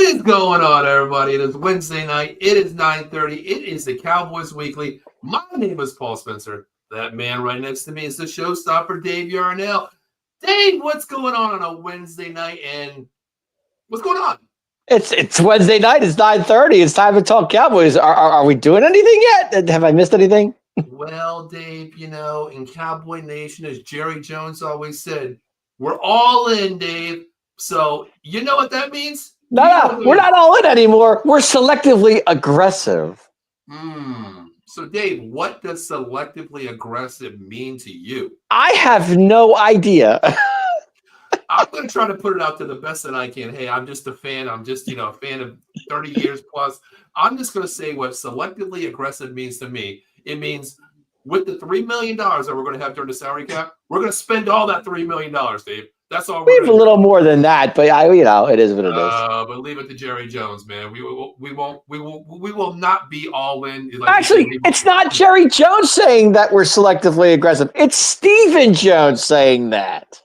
is going on, everybody? It is Wednesday night. It is 9:30. It is the Cowboys Weekly. My name is Paul Spencer. That man right next to me is the showstopper, Dave Yarnell. Dave, what's going on a Wednesday night? And what's going on? It's Wednesday night. It's 9:30. It's time to talk Cowboys. Are we doing anything yet? Have I missed anything? Well, Dave, in Cowboy Nation, as Jerry Jones always said, we're all in, Dave. So you know what that means? No, we're not all in anymore. We're selectively aggressive. So, Dave, what does selectively aggressive mean to you? I have no idea. I'm going to try to put it out to the best that I can. Hey, I'm just a fan. I'm just, a fan of 30 years plus. I'm just going to say what selectively aggressive means to me. It means with the $3 million that we're going to have during the salary cap, we're going to spend all that $3 million, Dave. That's all. We have a little more than that, but it is what it is. But leave it to Jerry Jones, man. We will not be all in. Like actually, it's not Jerry Jones saying that we're selectively aggressive. It's Stephen Jones saying that.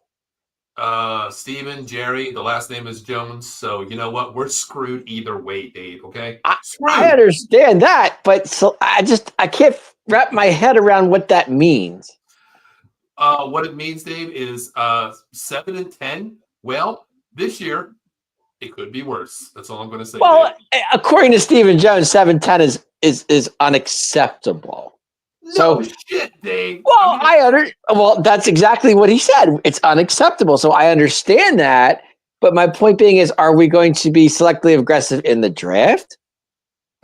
Stephen, Jerry, the last name is Jones. So you know what? We're screwed either way, Dave. Okay. I understand that, but I can't wrap my head around what that means. What it means, Dave, is 7-10. Well, this year it could be worse. That's all I'm going to say. Well, Dave. According to Stephen Jones, 7-10 is unacceptable. No shit, Dave. Well, that's exactly what he said. It's unacceptable. So I understand that. But my point being is, are we going to be selectively aggressive in the draft?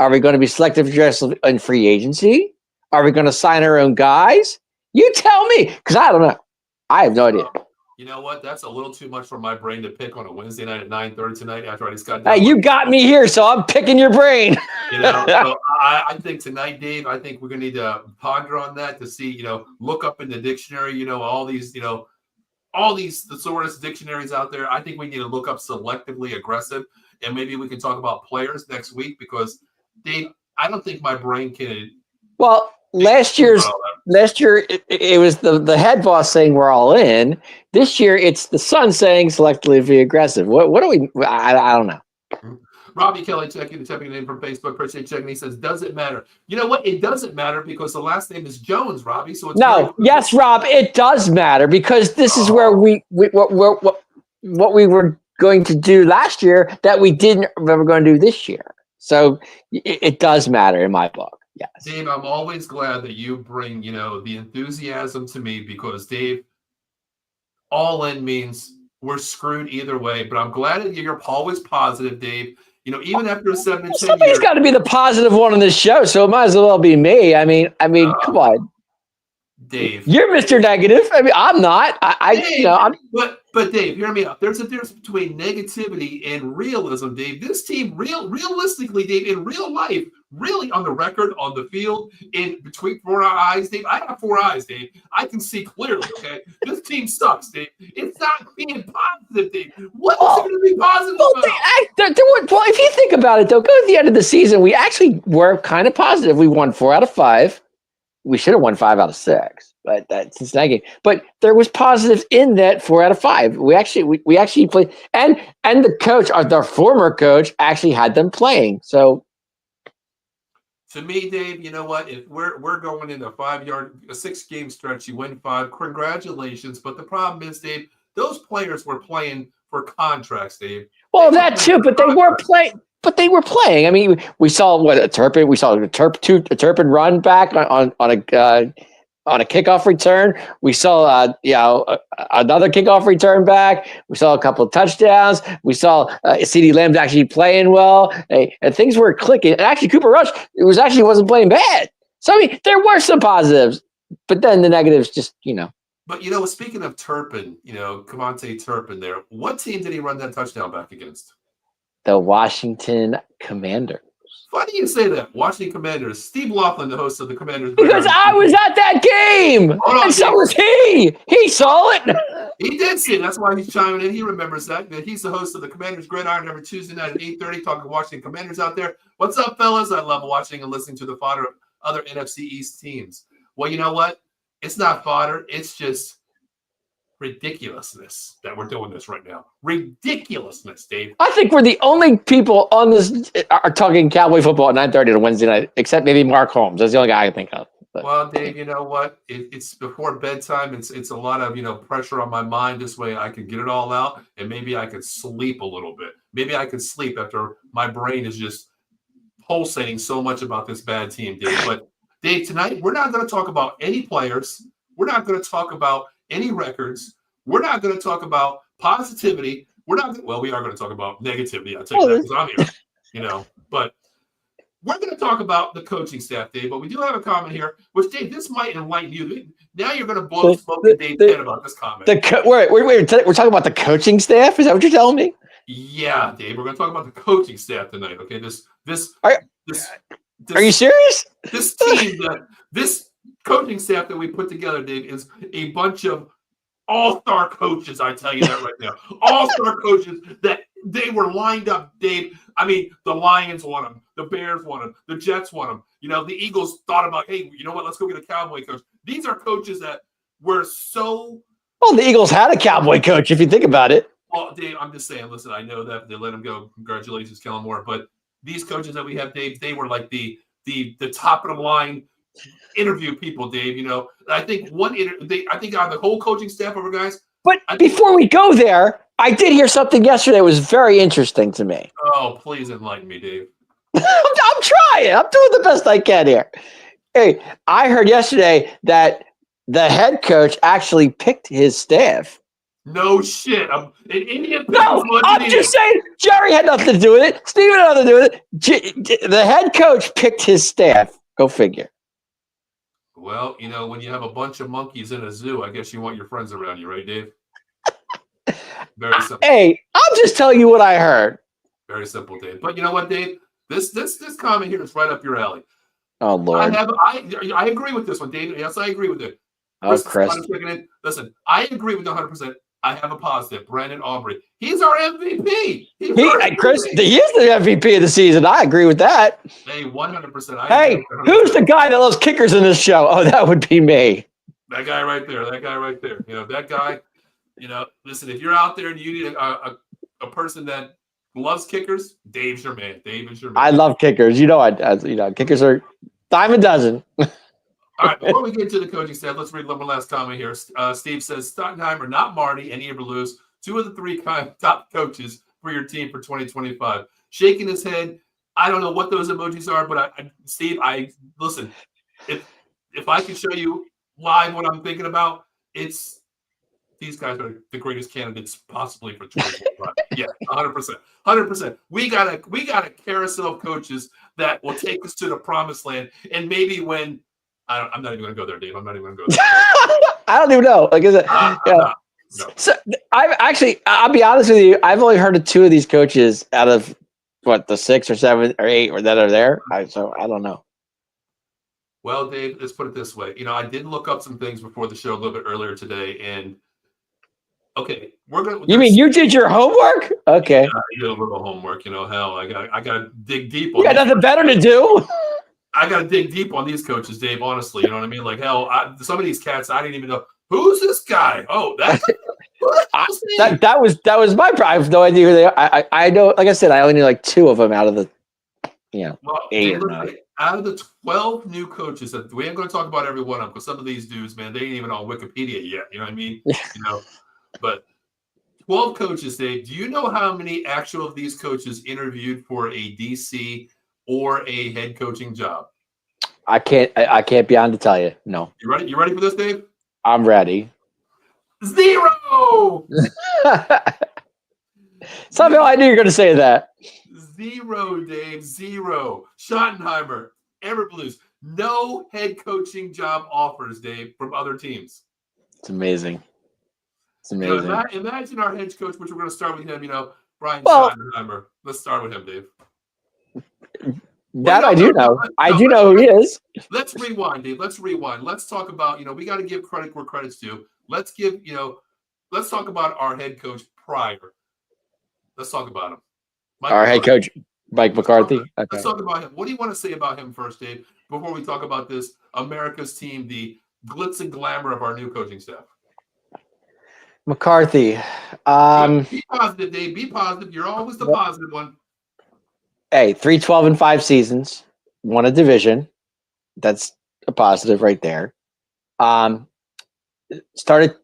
Are we going to be selectively aggressive in free agency? Are we going to sign our own guys? You tell me, because I don't know. I have no idea. You know what? That's a little too much for my brain to pick on a Wednesday night at 9:30 tonight after I just got done. Hey, you got me here, so I'm picking your brain. So I think tonight, Dave, I think we're going to need to ponder on that to see, look up in the dictionary, all these, thesaurus dictionaries out there. I think we need to look up selectively aggressive, and maybe we can talk about players next week because, Dave, I don't think my brain can. Well, last year it was the head boss saying we're all in. This year it's the son saying selectively aggressive. What do we? I don't know. Robbie Kelly checking in from Facebook. Appreciate checking. He says, "Does it matter?" You know what? It doesn't matter because the last name is Jones, Robbie. So it's yes, Rob, it does matter because this is where what we were going to do last year that we didn't ever going to do this year. So it does matter in my book. Yes. Dave, I'm always glad that you bring, the enthusiasm to me because, Dave, all in means we're screwed either way. But I'm glad that you're always positive, Dave. Even after a 7 to 10 somebody's got to be the positive one on this show, so it might as well be me. I mean, come on, Dave. You're Mr. Negative. I mean, I'm not. But Dave, hear me out. There's a difference between negativity and realism, Dave. This team, realistically, Dave, in real life, really on the record, on the field, in between 4 eyes, Dave. I have 4 eyes, Dave. I can see clearly, okay? This team sucks, Dave. It's not being positive, Dave. What is it going to be positive about? Well, if you think about it, though, go to the end of the season, we actually were kind of positive. We won 4 out of 5. We should have won 5 out of 6, but that's Cincinnati game. But there was positives in that 4 out of 5. We actually played, and the coach, our former coach, actually had them playing. So, to me, Dave, you know what? If we're going in a 6-game stretch, you win 5. Congratulations. But the problem is, Dave, those players were playing for contracts, Dave. Well, that too, but they were playing. But they were playing. I mean, we saw a Turpin. We saw a Turpin run back on a kickoff return. We saw another kickoff return back. We saw a couple of touchdowns. We saw CeeDee Lamb's actually playing well, and things were clicking. And actually, Cooper Rush wasn't playing bad. So I mean, there were some positives, but then the negatives just. But speaking of Turpin, Cavante Turpin, there. What team did he run that touchdown back against? The Washington Commanders. Funny you say that. Washington Commanders. Steve Laughlin, the host of the Commanders. Because I was at that game. And so was he. He saw it. He did see it. That's why he's chiming in. He remembers that he's the host of the Commanders Gridiron every Tuesday night at 8:30, talking Washington Commanders out there. What's up, fellas? I love watching and listening to the fodder of other NFC East teams. Well, you know what? It's not fodder. It's just ridiculousness that we're doing this right now. Ridiculousness, Dave. I think we're the only people on this are talking Cowboy football at 9:30 on Wednesday night, except maybe Mark Holmes. That's the only guy I can think of. But. Well, Dave, you know what? It's before bedtime. It's a lot of pressure on my mind. This way, I can get it all out, and maybe I could sleep a little bit. Maybe I could sleep after my brain is just pulsating so much about this bad team, Dave. But Dave, tonight we're not going to talk about any players. We're not going to talk about any records. We're not going to talk about positivity. We're not. Well, we are going to talk about negativity. I'll tell you that because I'm here. But. We're going to talk about the coaching staff, Dave, but we do have a comment here, which, Dave, this might enlighten you. Now you're going to blow smoke in Dave's head about this comment. Wait, we're talking about the coaching staff? Is that what you're telling me? Yeah, Dave, we're going to talk about the coaching staff tonight, okay? Are you serious? This team, this coaching staff that we put together, Dave, is a bunch of all-star coaches, I tell you that right now. All-star coaches that they were lined up, Dave. I mean, the Lions want them. The Bears want them. The Jets want them. The Eagles thought about, hey, you know what? Let's go get a Cowboy coach. These are coaches that were so. Well, the Eagles had a Cowboy coach, if you think about it. Well, Dave, I'm just saying, listen, I know that they let him go. Congratulations, Kellen Moore. But these coaches that we have, Dave, they were like the top of the line interview people, Dave. I think I think on the whole coaching staff of our guys. But before we go there, I did hear something yesterday that was very interesting to me. Oh, please enlighten me, Dave. I'm trying. I'm doing the best I can here. Hey, I heard yesterday that the head coach actually picked his staff. No shit. I'm an Indian. No, I'm just saying Jerry had nothing to do with it. Steven had nothing to do with it. The head coach picked his staff. Go figure. Well, when you have a bunch of monkeys in a zoo, I guess you want your friends around you, right, Dave? Very simple. Hey, I'm just telling you what I heard. Very simple, Dave. But you know what, Dave? This comment here is right up your alley. Oh Lord. I agree with this one, Dave. Yes, I agree with it. Oh, Chris. Listen, I agree with 100%. I have a positive. Brandon Aubrey. He's our MVP. Chris, he is the MVP of the season. I agree with that. Hey, 100%. Hey, who's the guy that loves kickers in this show? Oh, that would be me. That guy right there. That guy. Listen, if you're out there and you need a person that loves kickers, Dave's your man. Dave is your man. I love kickers. Kickers are dime a dozen. All right, before we get to the coaching staff, let's read one last comment here. Steve says, Stottenheimer, not Marty, and Eberflus, 2 of the 3 top coaches for your team for 2025. Shaking his head. I don't know what those emojis are, but Steve, listen, if I can show you live what I'm thinking about, it's these guys are the greatest candidates possibly for 2025. Yeah, 100%. 100%. We got a carousel of coaches that will take us to the promised land, and maybe when I'm not even going to go there, Dave. I'm not even going to go there. I don't even know. Like, is it? No. So I'll be honest with you. I've only heard of 2 of these coaches out of the 6 or 7 or 8 or that are there. So I don't know. Well, Dave, let's put it this way. I did look up some things before the show a little bit earlier today, and okay, we're gonna. You mean you did your homework? Okay. Yeah, I did a little homework. Hell, I got to dig deep. You got nothing better to do. I got to dig deep on these coaches, Dave. Honestly, you know what I mean? Like, hell, some of these cats, I didn't even know who's this guy. Oh, that was my problem. I have no idea who they are. I know, like I said, I only knew like 2 of them out of the, 8 or 9. Out of the 12 new coaches, that we ain't going to talk about every one of them because some of these dudes, man, they ain't even on Wikipedia yet. You know what I mean? But 12 coaches, Dave. Do you know how many actual of these coaches interviewed for a DC or a head coaching job? I can't be on to tell you. No. You ready? You ready for this, Dave? I'm ready. 0. Somehow I knew you were going to say that. 0, Dave. 0. Schottenheimer, Eberflus, no head coaching job offers, Dave, from other teams. It's amazing. It's amazing. Imagine our head coach, which we're going to start with him, Brian Schottenheimer. Let's start with him, Dave. I do know. I do know who he is. Let's rewind, Dave. Let's rewind. Let's talk about, we got to give credit where credit's due. Let's talk about our head coach prior. Let's talk about him. Our head coach, Mike McCarthy. Okay. Let's talk about him. What do you want to say about him first, Dave, before we talk about this America's team, the glitz and glamour of our new coaching staff? McCarthy. Be positive, Dave. Be positive. You're always the Well, positive one. hey, 3-12-5 seasons, won a division. That's a positive right there. Started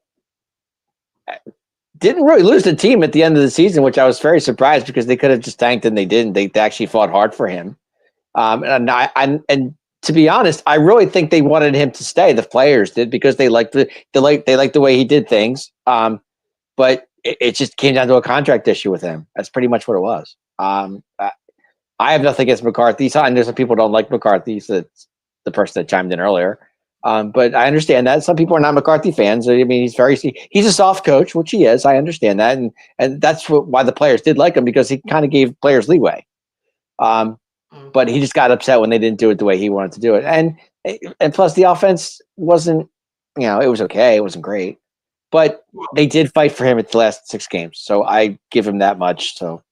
didn't really lose the team at the end of the season, which I was very surprised because they could have just tanked and they didn't. They actually fought hard for him. And to be honest, I really think they wanted him to stay. The players did because they liked the way he did things. But it just came down to a contract issue with him. That's pretty much what it was. I have nothing against McCarthy. I know some people don't like McCarthy. So it's the person that chimed in earlier. But I understand that some people are not McCarthy fans. I mean, he's a soft coach, which he is. I understand that, and that's why the players did like him because he kind of gave players leeway. But he just got upset when they didn't do it the way he wanted to do it, and plus the offense wasn't, it was okay. It wasn't great, but they did fight for him at the last 6 games, so I give him that much. So,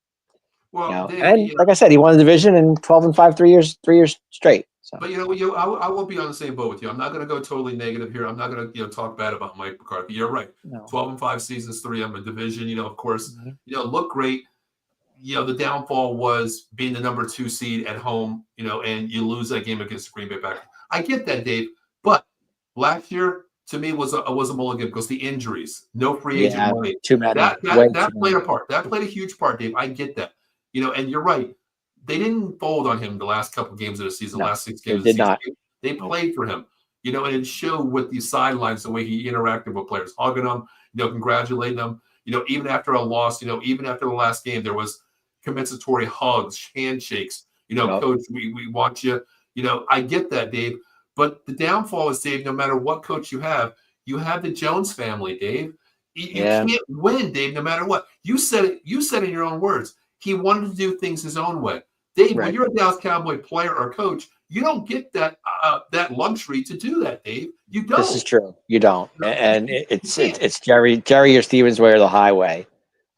Dave, and like I said, he won the division in 12-5, 3 years straight. So. But I won't be on the same boat with you. I'm not going to go totally negative here. I'm not going to talk bad about Mike McCarthy. You're right. No. 12-5 seasons, 3 on the division. Of course, Mm-hmm. Look great. The downfall was being the number 2 seed at home. And you lose that game against the Green Bay Packers. I get that, Dave. But last year to me was a mulligan because the injuries, no free agent money. Too many. That played a part. That played a huge part, Dave. I get that. And you're right. They didn't fold on him the last couple games of the season, last 6 games of the season. Not. They played for him, and it showed with the sidelines, the way he interacted with players, hugging them, congratulating them. Even after a loss, even after the last game, there was compensatory hugs, handshakes. Coach, we want you. I get that, Dave. But the downfall is, Dave, no matter what coach you have the Jones family, Dave. You can't win, Dave, no matter what. You said it. You said it in your own words. He wanted to do things his own way. Dave, when you're a Dallas Cowboy player or coach, you don't get that luxury to do that, Dave. You don't. This is true. You don't. And it's Jerry or Stevens' way or the highway.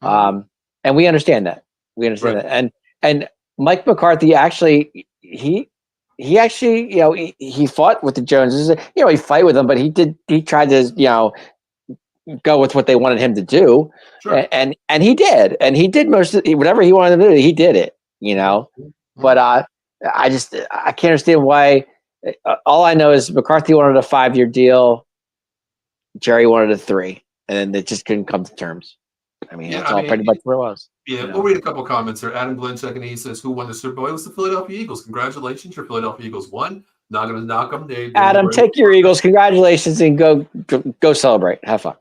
And we understand that. We understand that. And Mike McCarthy actually he fought with the Joneses. He fight with them, but he tried to go with what they wanted him to do. Sure. And he did. And he did most of whatever he wanted to do, he did it, But I can't understand why. All I know is McCarthy wanted a 5-year deal. Jerry wanted a 3, and then they just couldn't come to terms. That's pretty much where it was. Yeah, we'll read a couple comments here. Adam Glenn checking in. He says, "Who won the Super Bowl? It was the Philadelphia Eagles. Congratulations, your Philadelphia Eagles won. Not going to knock them, Dave. Adam, take your Eagles. Congratulations, and go celebrate. Have fun."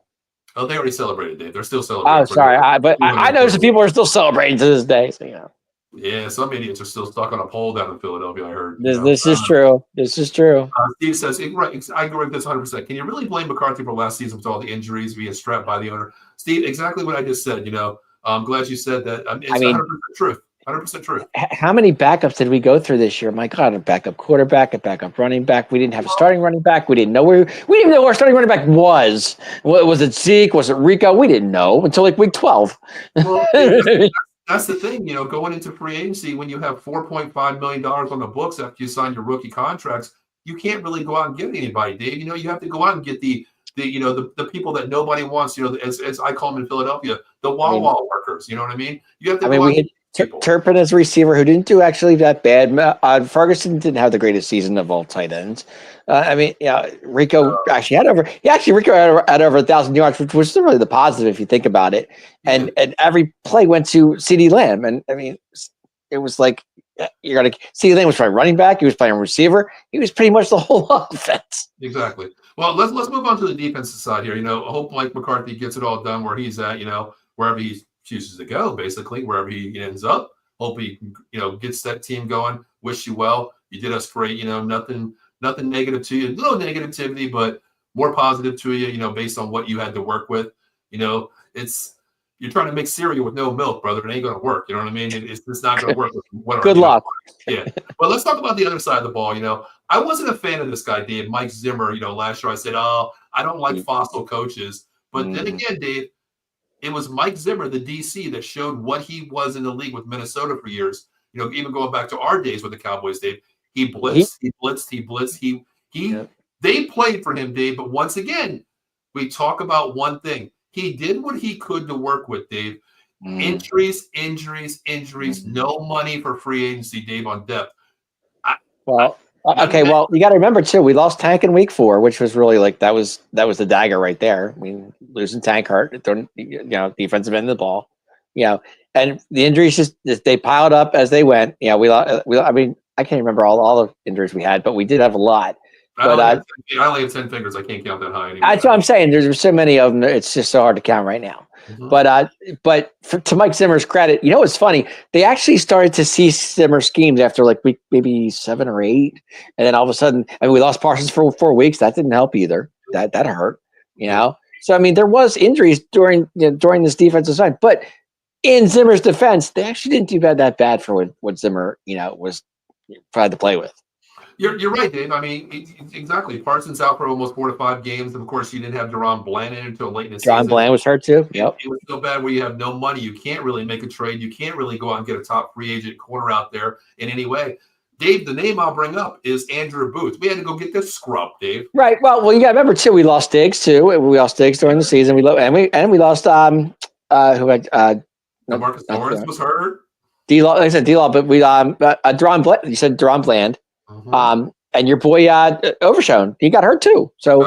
Oh, they already celebrated, Dave. They're still celebrating. Oh, sorry, but I know some people are still celebrating to this day. So Yeah, some idiots are still stuck on a pole down in Philadelphia. I heard. This is true. This is true. Steve says, I agree with this 100%. Can you really blame McCarthy for last season with all the injuries being strapped by the owner? Steve, exactly what I just said. I'm glad you said that. It's 100% truth. 100% true. How many backups did we go through this year? My God, a backup quarterback, a backup running back. We didn't have a starting running back. We didn't know we didn't even know who our starting running back was. Was it Zeke? Was it Rico? We didn't know until like week 12. Well, that's the thing, going into free agency when you have $4.5 million on the books after you sign your rookie contracts, you can't really go out and get anybody, Dave. You have to go out and get the people that nobody wants, as I call them in Philadelphia, the wall workers. You know what I mean? You have to go out and Turpin as receiver, who didn't do actually that bad. Ferguson didn't have the greatest season of all tight ends. Rico actually had over 1,000 yards, which was really the positive if you think about it. And every play went to CeeDee Lamb, and it was like you're gonna CeeDee Lamb was playing running back, he was playing receiver, he was pretty much the whole offense. Exactly. Well, let's move on to the defensive side here. I hope Mike McCarthy gets it all done where he's at. Wherever he chooses to go, basically wherever he ends up. Hope he gets that team going. Wish you well. You did us great. Nothing negative to you. A little negativity, but more positive to you. Based on what you had to work with. You're trying to make cereal with no milk, brother. It ain't going to work. You know what I mean? It's not going to work. Good luck. Yeah. Well, let's talk about the other side of the ball. I wasn't a fan of this guy, Dave, Mike Zimmer. Last year I said, oh, I don't like fossil coaches. But then again, Dave, it was Mike Zimmer, the DC, that showed what he was in the league with Minnesota for years. Even going back to our days with the Cowboys, Dave. He blitzed. They played for him, Dave. But once again, we talk about one thing. he did what he could to work with, Dave. Injuries. No money for free agency, Dave, on depth. Okay. Well, you got to remember too. We lost Tank in week 4, which was really like that was the dagger right there. I mean, losing Tank hurt, defensive end of the ball, and the injuries just they piled up as they went. Yeah, I mean, I can't remember all the injuries we had, but we did have a lot. But I only have 10 fingers. I can't count that high anymore. That's what I'm saying. There's so many of them. It's just so hard to count right now. Mm-hmm. But to Mike Zimmer's credit, it's funny. They actually started to see Zimmer schemes after like week maybe 7 or 8, and then all of a sudden, we lost Parsons for 4 weeks. That didn't help either. That hurt. So I mean, there was injuries during this defensive side, but in Zimmer's defense, they actually didn't do that bad for what Zimmer was tried to play with. You're right, Dave. I mean, exactly. Parsons out for almost 4 to 5 games. And of course, you didn't have Deron Bland in until late in the season. Deron Bland was hurt too. Yep. It was so bad where you have no money. You can't really make a trade. You can't really go out and get a top free agent corner out there in any way. Dave, the name I'll bring up is Andrew Booth. We had to go get this scrub, Dave. Right. Well, you got to remember too. We lost Diggs too. We lost Diggs during the season. We lost who had Marcus Lawrence was hurt. D-Law, like I said, D-Law, but we Deron Bland. You said Deron Bland. Mm-hmm. And your boy Overshown, he got hurt too. So,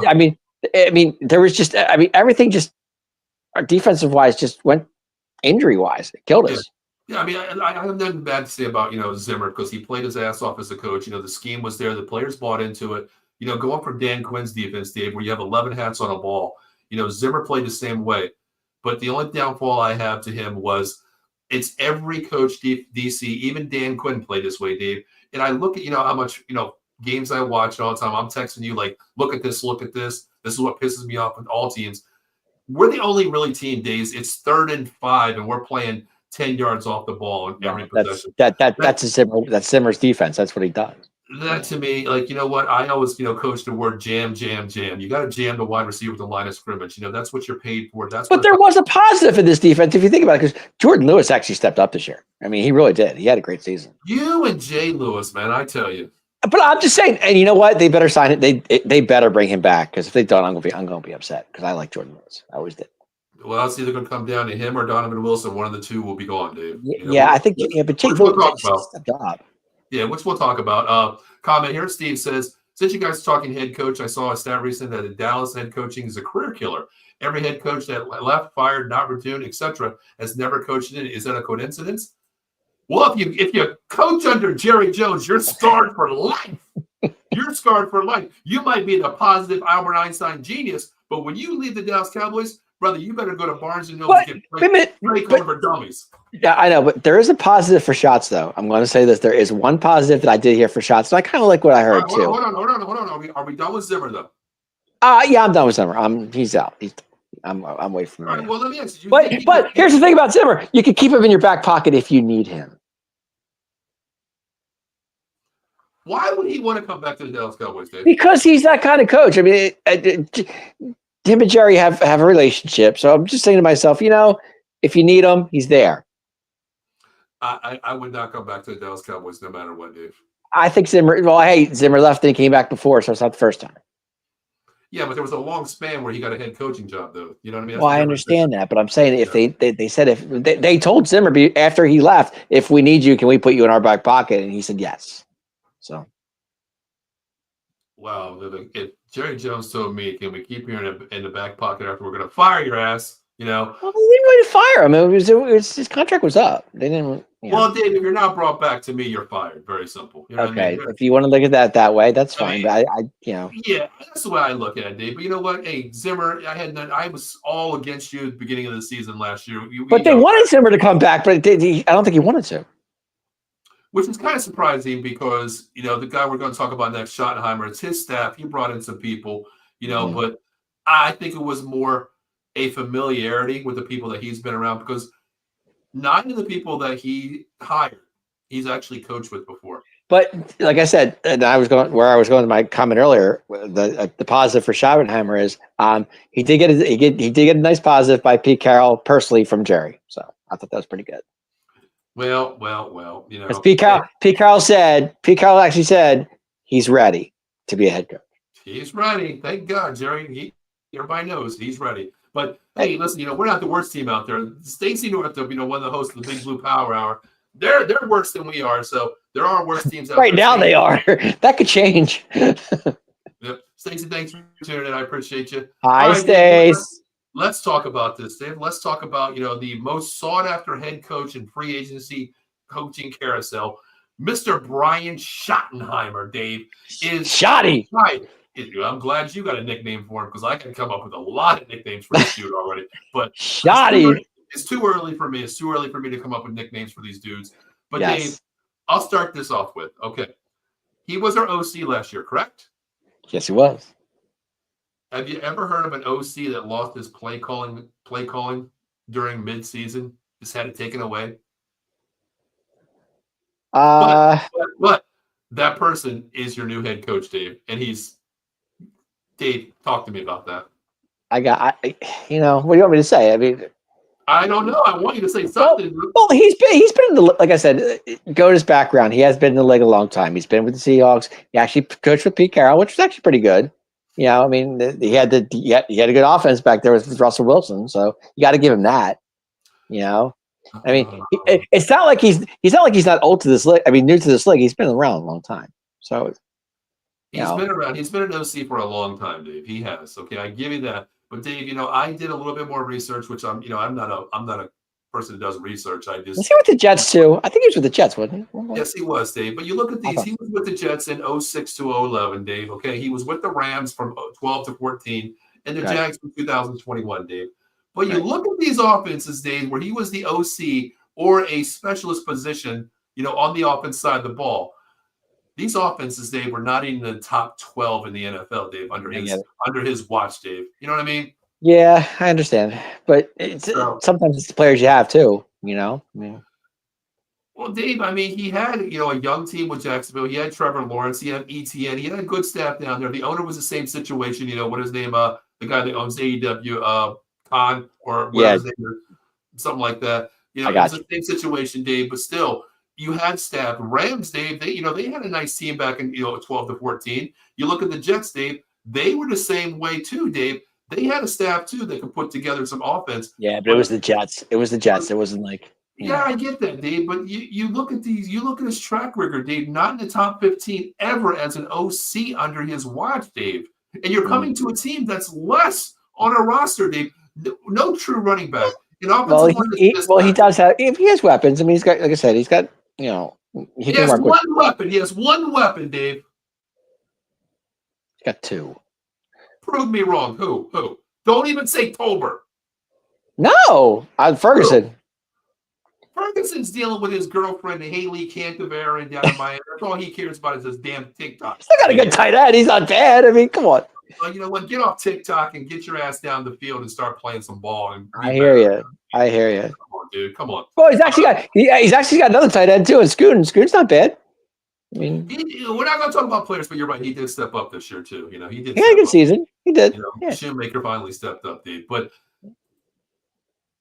I mean, there was just, everything just, our defensive wise just went injury wise. It killed us. Yeah, I mean, I have nothing bad to say about Zimmer because he played his ass off as a coach. The scheme was there, the players bought into it. Going from Dan Quinn's defense, Dave, where you have 11 hats on a ball. Zimmer played the same way, but the only downfall I have to him was it's every coach DC, even Dan Quinn played this way, Dave. And I look at, how much, games I watch all the time. I'm texting you like, look at this. This is what pisses me off with all teams. We're the only really team, Days. It's 3rd and 5, and we're playing 10 yards off the ball in every possession. That's Zimmer's defense. That's what he does. That to me, like, what? I always, coach the word jam. You got to jam the wide receiver with the line of scrimmage. That's what you're paid for. But there was a positive in this defense, if you think about it, because Jordan Lewis actually stepped up this year. I mean, he really did. He had a great season. You and Jay Lewis, man, I tell you. But I'm just saying, and you know what? They better sign it. They better bring him back, because if they don't, I'm gonna be upset, because I like Jordan Lewis. I always did. Well, it's either going to come down to him or Donovan Wilson. One of the two will be gone, Dave. I think. But Jake we'll talk about. Job. Yeah, which we'll talk about. Comment here. Steve says, since you guys are talking head coach, I saw a stat recently that the Dallas head coaching is a career killer. Every head coach that left, fired, not returned, etc., has never coached in it. Is that a coincidence? Well, if you coach under Jerry Jones, you're scarred for life. You're scarred for life. You might be the positive Albert Einstein genius, but when you leave the Dallas Cowboys, brother, you better go to Barnes and Noble and get play for dummies. Yeah, I know, but there is a positive for shots, though. I'm going to say this. There is one positive that I did hear for shots, and I kind of like what I heard, too. Hold on. Are we done with Zimmer, though? Yeah, I'm done with Zimmer. He's out. I'm away from him. All right, well, let me ask you. But here's the thing about Zimmer. You can keep him in your back pocket if you need him. Why would he want to come back to the Dallas Cowboys, Dave? Because he's that kind of coach. I mean, him and Jerry have a relationship. So I'm just saying to myself, if you need him, he's there. I would not come back to the Dallas Cowboys no matter what, Dave. I think Zimmer left and he came back before, so it's not the first time. Yeah, but there was a long span where he got a head coaching job, though. You know what I mean? Well, I understand that, but I'm saying if they said if they told Zimmer after he left, if we need you, can we put you in our back pocket? And he said yes. So. Wow, if Jerry Jones told me, can we keep you in the back pocket after we're going to fire your ass? Well, they didn't really fire him. It was his contract was up. They didn't. Well, Dave, if you're not brought back to me, you're fired. Very simple. You know okay, what I mean? If you want to look at that way, that's fine. But Yeah, that's the way I look at it, Dave. But you know what? Hey, Zimmer, I was all against you at the beginning of the season last year. But they wanted Zimmer to come back, but I don't think he wanted to. Which is kind of surprising because, the guy we're going to talk about next, Schottenheimer, it's his staff. He brought in some people, but I think it was more a familiarity with the people that he's been around because 9 of the people that he hired, he's actually coached with before. But like I said, and I was going to my comment earlier, the positive for Schottenheimer is he did get a nice positive by Pete Carroll personally from Jerry. So I thought that was pretty good. Well, As Pete Carroll actually said he's ready to be a head coach. He's ready. Thank God, Jerry. Everybody knows he's ready. But hey, listen, we're not the worst team out there. Stacey North, one of the hosts of the Big Blue Power Hour, they're worse than we are. So there are worse teams out there. Right now they are. That could change. Yep. Stacey, thanks for tuning in. I appreciate you. Hi, All right, Stace. let's talk about this, Dave. Let's talk about, the most sought after head coach in free agency coaching carousel. Mr. Brian Schottenheimer, Dave, is Shotty. Right. I'm glad you got a nickname for him because I can come up with a lot of nicknames for this dude already. But Shotty. It's too early for me. It's too early for me to come up with nicknames for these dudes. But Yes. Dave, I'll start this off with, okay. He was our OC last year, correct? Yes, he was. Have you ever heard of an OC that lost his play calling during midseason? Just had it taken away? But that person is your new head coach, Dave. And Dave, talk to me about that. What do you want me to say? I mean, I don't know. I want you to say something. Well, he's been in the, like I said, go to his background. He has been in the league a long time. He's been with the Seahawks. He actually coached with Pete Carroll, which was actually pretty good. I mean, he had a good offense back there with Russell Wilson, so you got to give him that. I mean, it's not like he's not old to this league. I mean, new to this league. He's been around a long time. So he's been around. He's been an OC for a long time, Dave. He has. Okay, I give you that. But Dave, I did a little bit more research, which I'm not a person who does research. Was he with the Jets too? I think he was with the Jets, wasn't he? Yes, he was, Dave. But you look at these. Okay. He was with the Jets in 06 to 11, Dave. Okay, he was with the Rams from 12 to 14, and the Jags from 2021, Dave. But you look at these offenses, Dave, where he was the OC or a specialist position, on the offense side of the ball. These offenses, Dave, were not even in the top 12 in the NFL, Dave, under his watch, Dave. You know what I mean? Yeah, I understand. But sometimes it's the players you have too, I mean. Well, Dave, I mean, he had, a young team with Jacksonville. He had Trevor Lawrence. He had ETN. He had a good staff down there. The owner was the same situation. What his name? The guy that owns AEW, Khan, or whatever his name is, something like that. It was the same situation, Dave. But still, you had staff. Rams, Dave, they had a nice team back in 12 to 14. You look at the Jets, Dave, they were the same way too, Dave. They had a staff too that could put together some offense. Yeah, but it was the Jets. It wasn't like I get that, Dave. But you look at these, you look at his track record, Dave, not in the top 15 ever as an OC under his watch, Dave. And you're coming to a team that's less on a roster, Dave. No true running back. He does have. If he has weapons, I mean, he's got, like I said, he's got. He has one weapon. He has one weapon, Dave. He's got two. Prove me wrong. Who? Don't even say Tolbert. No, Ferguson. Ferguson's dealing with his girlfriend, Haley Cantaverin, down in Miami. That's all he cares about is his damn TikTok. He's still got a good tight end. He's not bad. I mean, come on. You know what? Get off TikTok and get your ass down the field and start playing some ball. I hear you. Come on, dude. Come on. Well, he's actually got another tight end too, and Scooten. Scooten's not bad. I mean, we're not going to talk about players, but you're right. He did step up this year too. He did. He had a good season. He did. Shoemaker finally stepped up, dude. But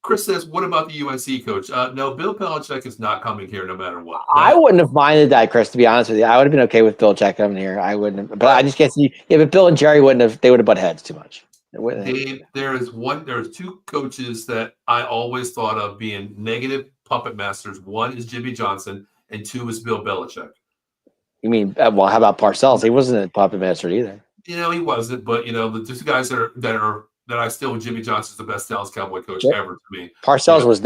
Chris says, "What about the UNC coach?" No, Bill Belichick is not coming here no matter what. I wouldn't have minded that, Chris. To be honest with you, I would have been okay with Belichick coming here. I wouldn't have, but I just can't see. Yeah, but Bill and Jerry wouldn't have. They would have butt heads too much. Dave, there's two coaches that I always thought of being negative puppet masters. One is Jimmy Johnson, and two is Bill Belichick. You mean, well, how about Parcells? He wasn't a puppet master either. He wasn't, but the two guys that I still, Jimmy Johnson's the best Dallas Cowboy coach ever to me. Parcells was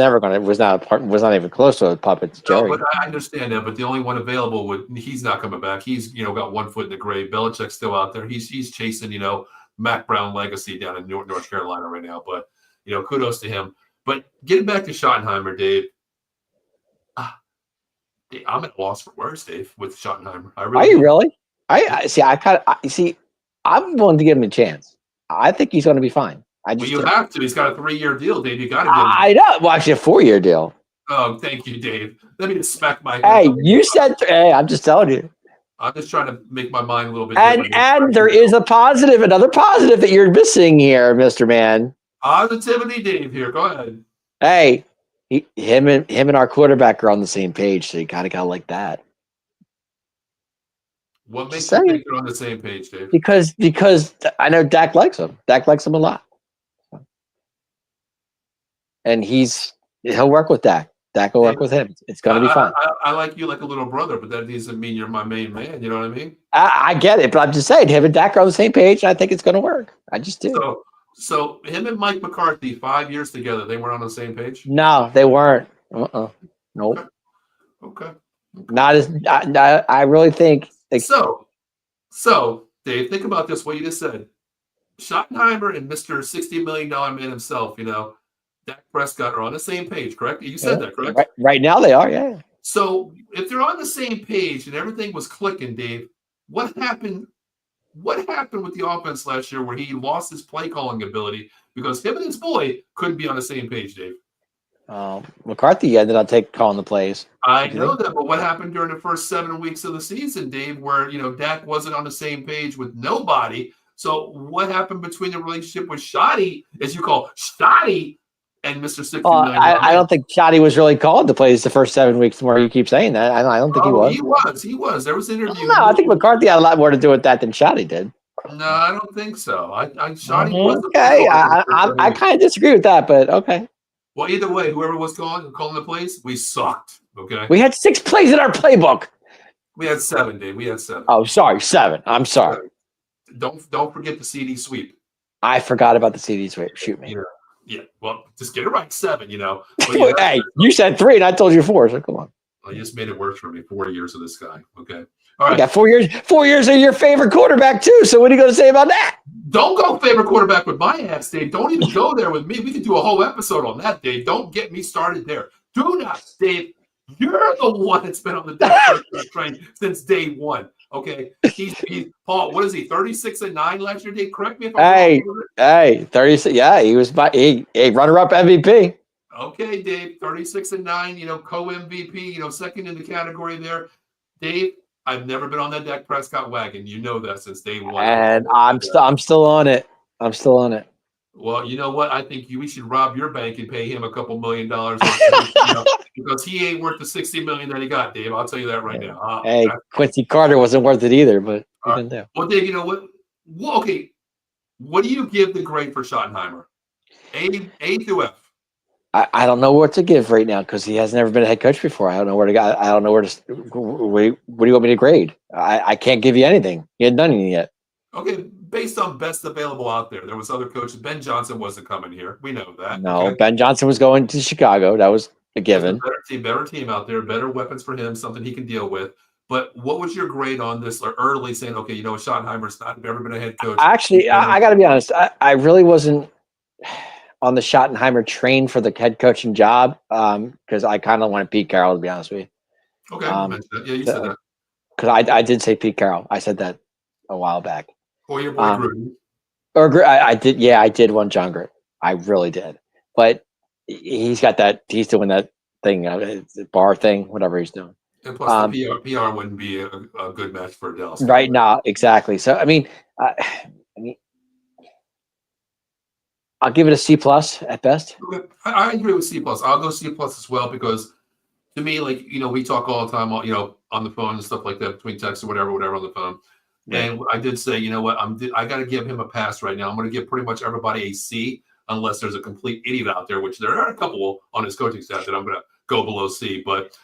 not even close to a puppet to Jerry. No, but I understand that. But the only one available he's not coming back. He's got 1 foot in the grave. Belichick's still out there. He's chasing Mac Brown legacy down in North Carolina right now. But kudos to him. But getting back to Schottenheimer, Dave. I'm at a loss for words, Dave, with Schottenheimer. Are you really? I see. I'm willing to give him a chance. I think he's going to be fine. You have to. He's got a 3-year deal, Dave. You got to give him. I know. Well, actually, a 4-year deal. Oh, thank you, Dave. Let me just smack my head. Hey, you said. Hey, I'm just telling you. I'm just trying to make my mind a little bit. And there is another positive that you're missing here, Mr. Man. Positivity, Dave. Here, go ahead. Hey, him and our quarterback are on the same page, so you kind of got like that. What Just makes you saying. think they're on the same page, Dave? Because I know Dak likes him. Dak likes him a lot, and he'll work with Dak. Dak will work with him. It's going to be fun. I like you like a little brother, but that doesn't mean you're my main man. You know what I mean? I get it, but I'm just saying him and Dak are on the same page, and I think it's going to work. I just do. So him and Mike McCarthy, 5 years together, they weren't on the same page. No, they weren't. Nope. Okay. Not as. I really think. So Dave, think about this. What you just said. Schottenheimer and Mr. $60 million man himself, Dak Prescott are on the same page, correct? You said that, correct? Right now they are, yeah. So if they're on the same page and everything was clicking, Dave, what happened? What happened with the offense last year where he lost his play calling ability because him and his boy couldn't be on the same page, Dave? McCarthy ended up calling the plays. I know that, but what happened during the first 7 weeks of the season, Dave, where Dak wasn't on the same page with nobody? So what happened between the relationship with Shoddy, as you call Shoddy, and Mr. 60 million? I don't think Shoddy was really called to plays the first 7 weeks. Where you keep saying that, I don't think he was. He was. There was interviews. No, I think McCarthy had a lot more to do with that than Shoddy did. No, I don't think so. Shoddy was okay. I kind of disagree with that, but okay. Well, either way, whoever was calling the plays, we sucked. Okay. We had 6 plays in our playbook. We had 7, Dave. We had 7. Oh, sorry, 7. I'm sorry. Don't forget the CD sweep. I forgot about the CD sweep. Shoot me. Yeah. Well, just get it right. 7. But hey, you said 3, and I told you 4. So come on. Well, you just made it worse for me. 4 years of this guy. Okay. All right. You got 4 years. 4 years of your favorite quarterback too. So what are you going to say about that? Don't go favorite quarterback with my ass, Dave. Don't even go there with me. We can do a whole episode on that, Dave. Don't get me started there. Do not, Dave. You're the one that's been on the Dak train since day one. Okay. He's Paul. What is he? 36-9 last year, Dave. Correct me if I'm wrong. Hey, 36. Yeah, he was runner-up MVP. Okay, Dave. 36-9. Co-MVP. Second in the category there, Dave. I've never been on that Dak Prescott wagon. You know that since day one. And I'm still on it. I'm still on it. Well, you know what? I think we should rob your bank and pay him a couple $1 million because he ain't worth the $60 million that he got, Dave. I'll tell you that right now. Hey, Quincy Carter wasn't worth it either, but well, Dave, you know what? Well, okay. What do you give the grade for Schottenheimer? A through F. I don't know what to give right now because he has never been a head coach before. I don't know where to go. I don't know where to. What do you want me to grade? I can't give you anything. He hadn't done anything yet. Okay, based on best available out there, there was other coaches. Ben Johnson wasn't coming here. We know that. No, okay. Ben Johnson was going to Chicago. That was a given. Better team out there, better weapons for him, something he can deal with. But what was your grade on this? Or early saying, okay, Schottenheimer's not ever been a head coach. Actually, I got to be honest. I really wasn't on the Schottenheimer train for the head coaching job because I kind of wanted Pete Carroll, to be honest with you. Okay, you mentioned that. Yeah, you said that. Because I did say Pete Carroll. I said that a while back. Or your boy Gruden. Or I did. Yeah, I did want John Gruden. I really did. But he's got that. He's doing that thing, bar thing, whatever he's doing. And plus, the PR wouldn't be a good match for Dallas. Right now, exactly. So, I mean, I'll give it a C+ at best. Okay. I agree with C+. I'll go C+ as well because to me, we talk all the time, on the phone and stuff like that between texts or whatever on the phone. Right. And I did say, you know what, I got to give him a pass right now. I'm going to give pretty much everybody a C unless there's a complete idiot out there, which there are a couple on his coaching staff that I'm going to go below C. But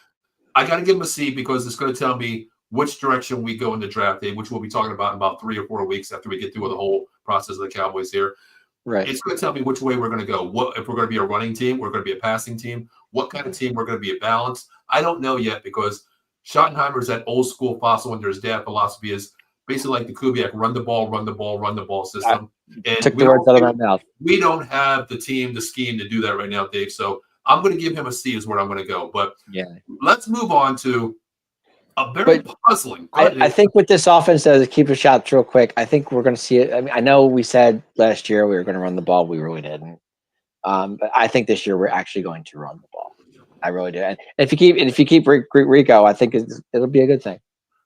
I got to give him a C because it's going to tell me which direction we go in the draft day, which we'll be talking about in about 3 or 4 weeks after we get through the whole process of the Cowboys here. Right. It's going to tell me which way we're going to go. What if we're going to be a running team? We're going to be a passing team. What kind of team we're going to be a balance? I don't know yet because Schottenheimer's that old school fossil under his dad philosophy is basically like the Kubiak, run the ball system. And took the words out of my mouth. We don't have the team, the scheme to do that right now, Dave. So I'm going to give him a C is where I'm going to go. But let's move on to a very puzzling. I think with this offense, to keep the shots real quick, I think we're going to see it. I mean, I know we said last year we were going to run the ball. We really didn't. But I think this year we're actually going to run the ball. I really do. And if you keep Rico, I think it'll be a good thing.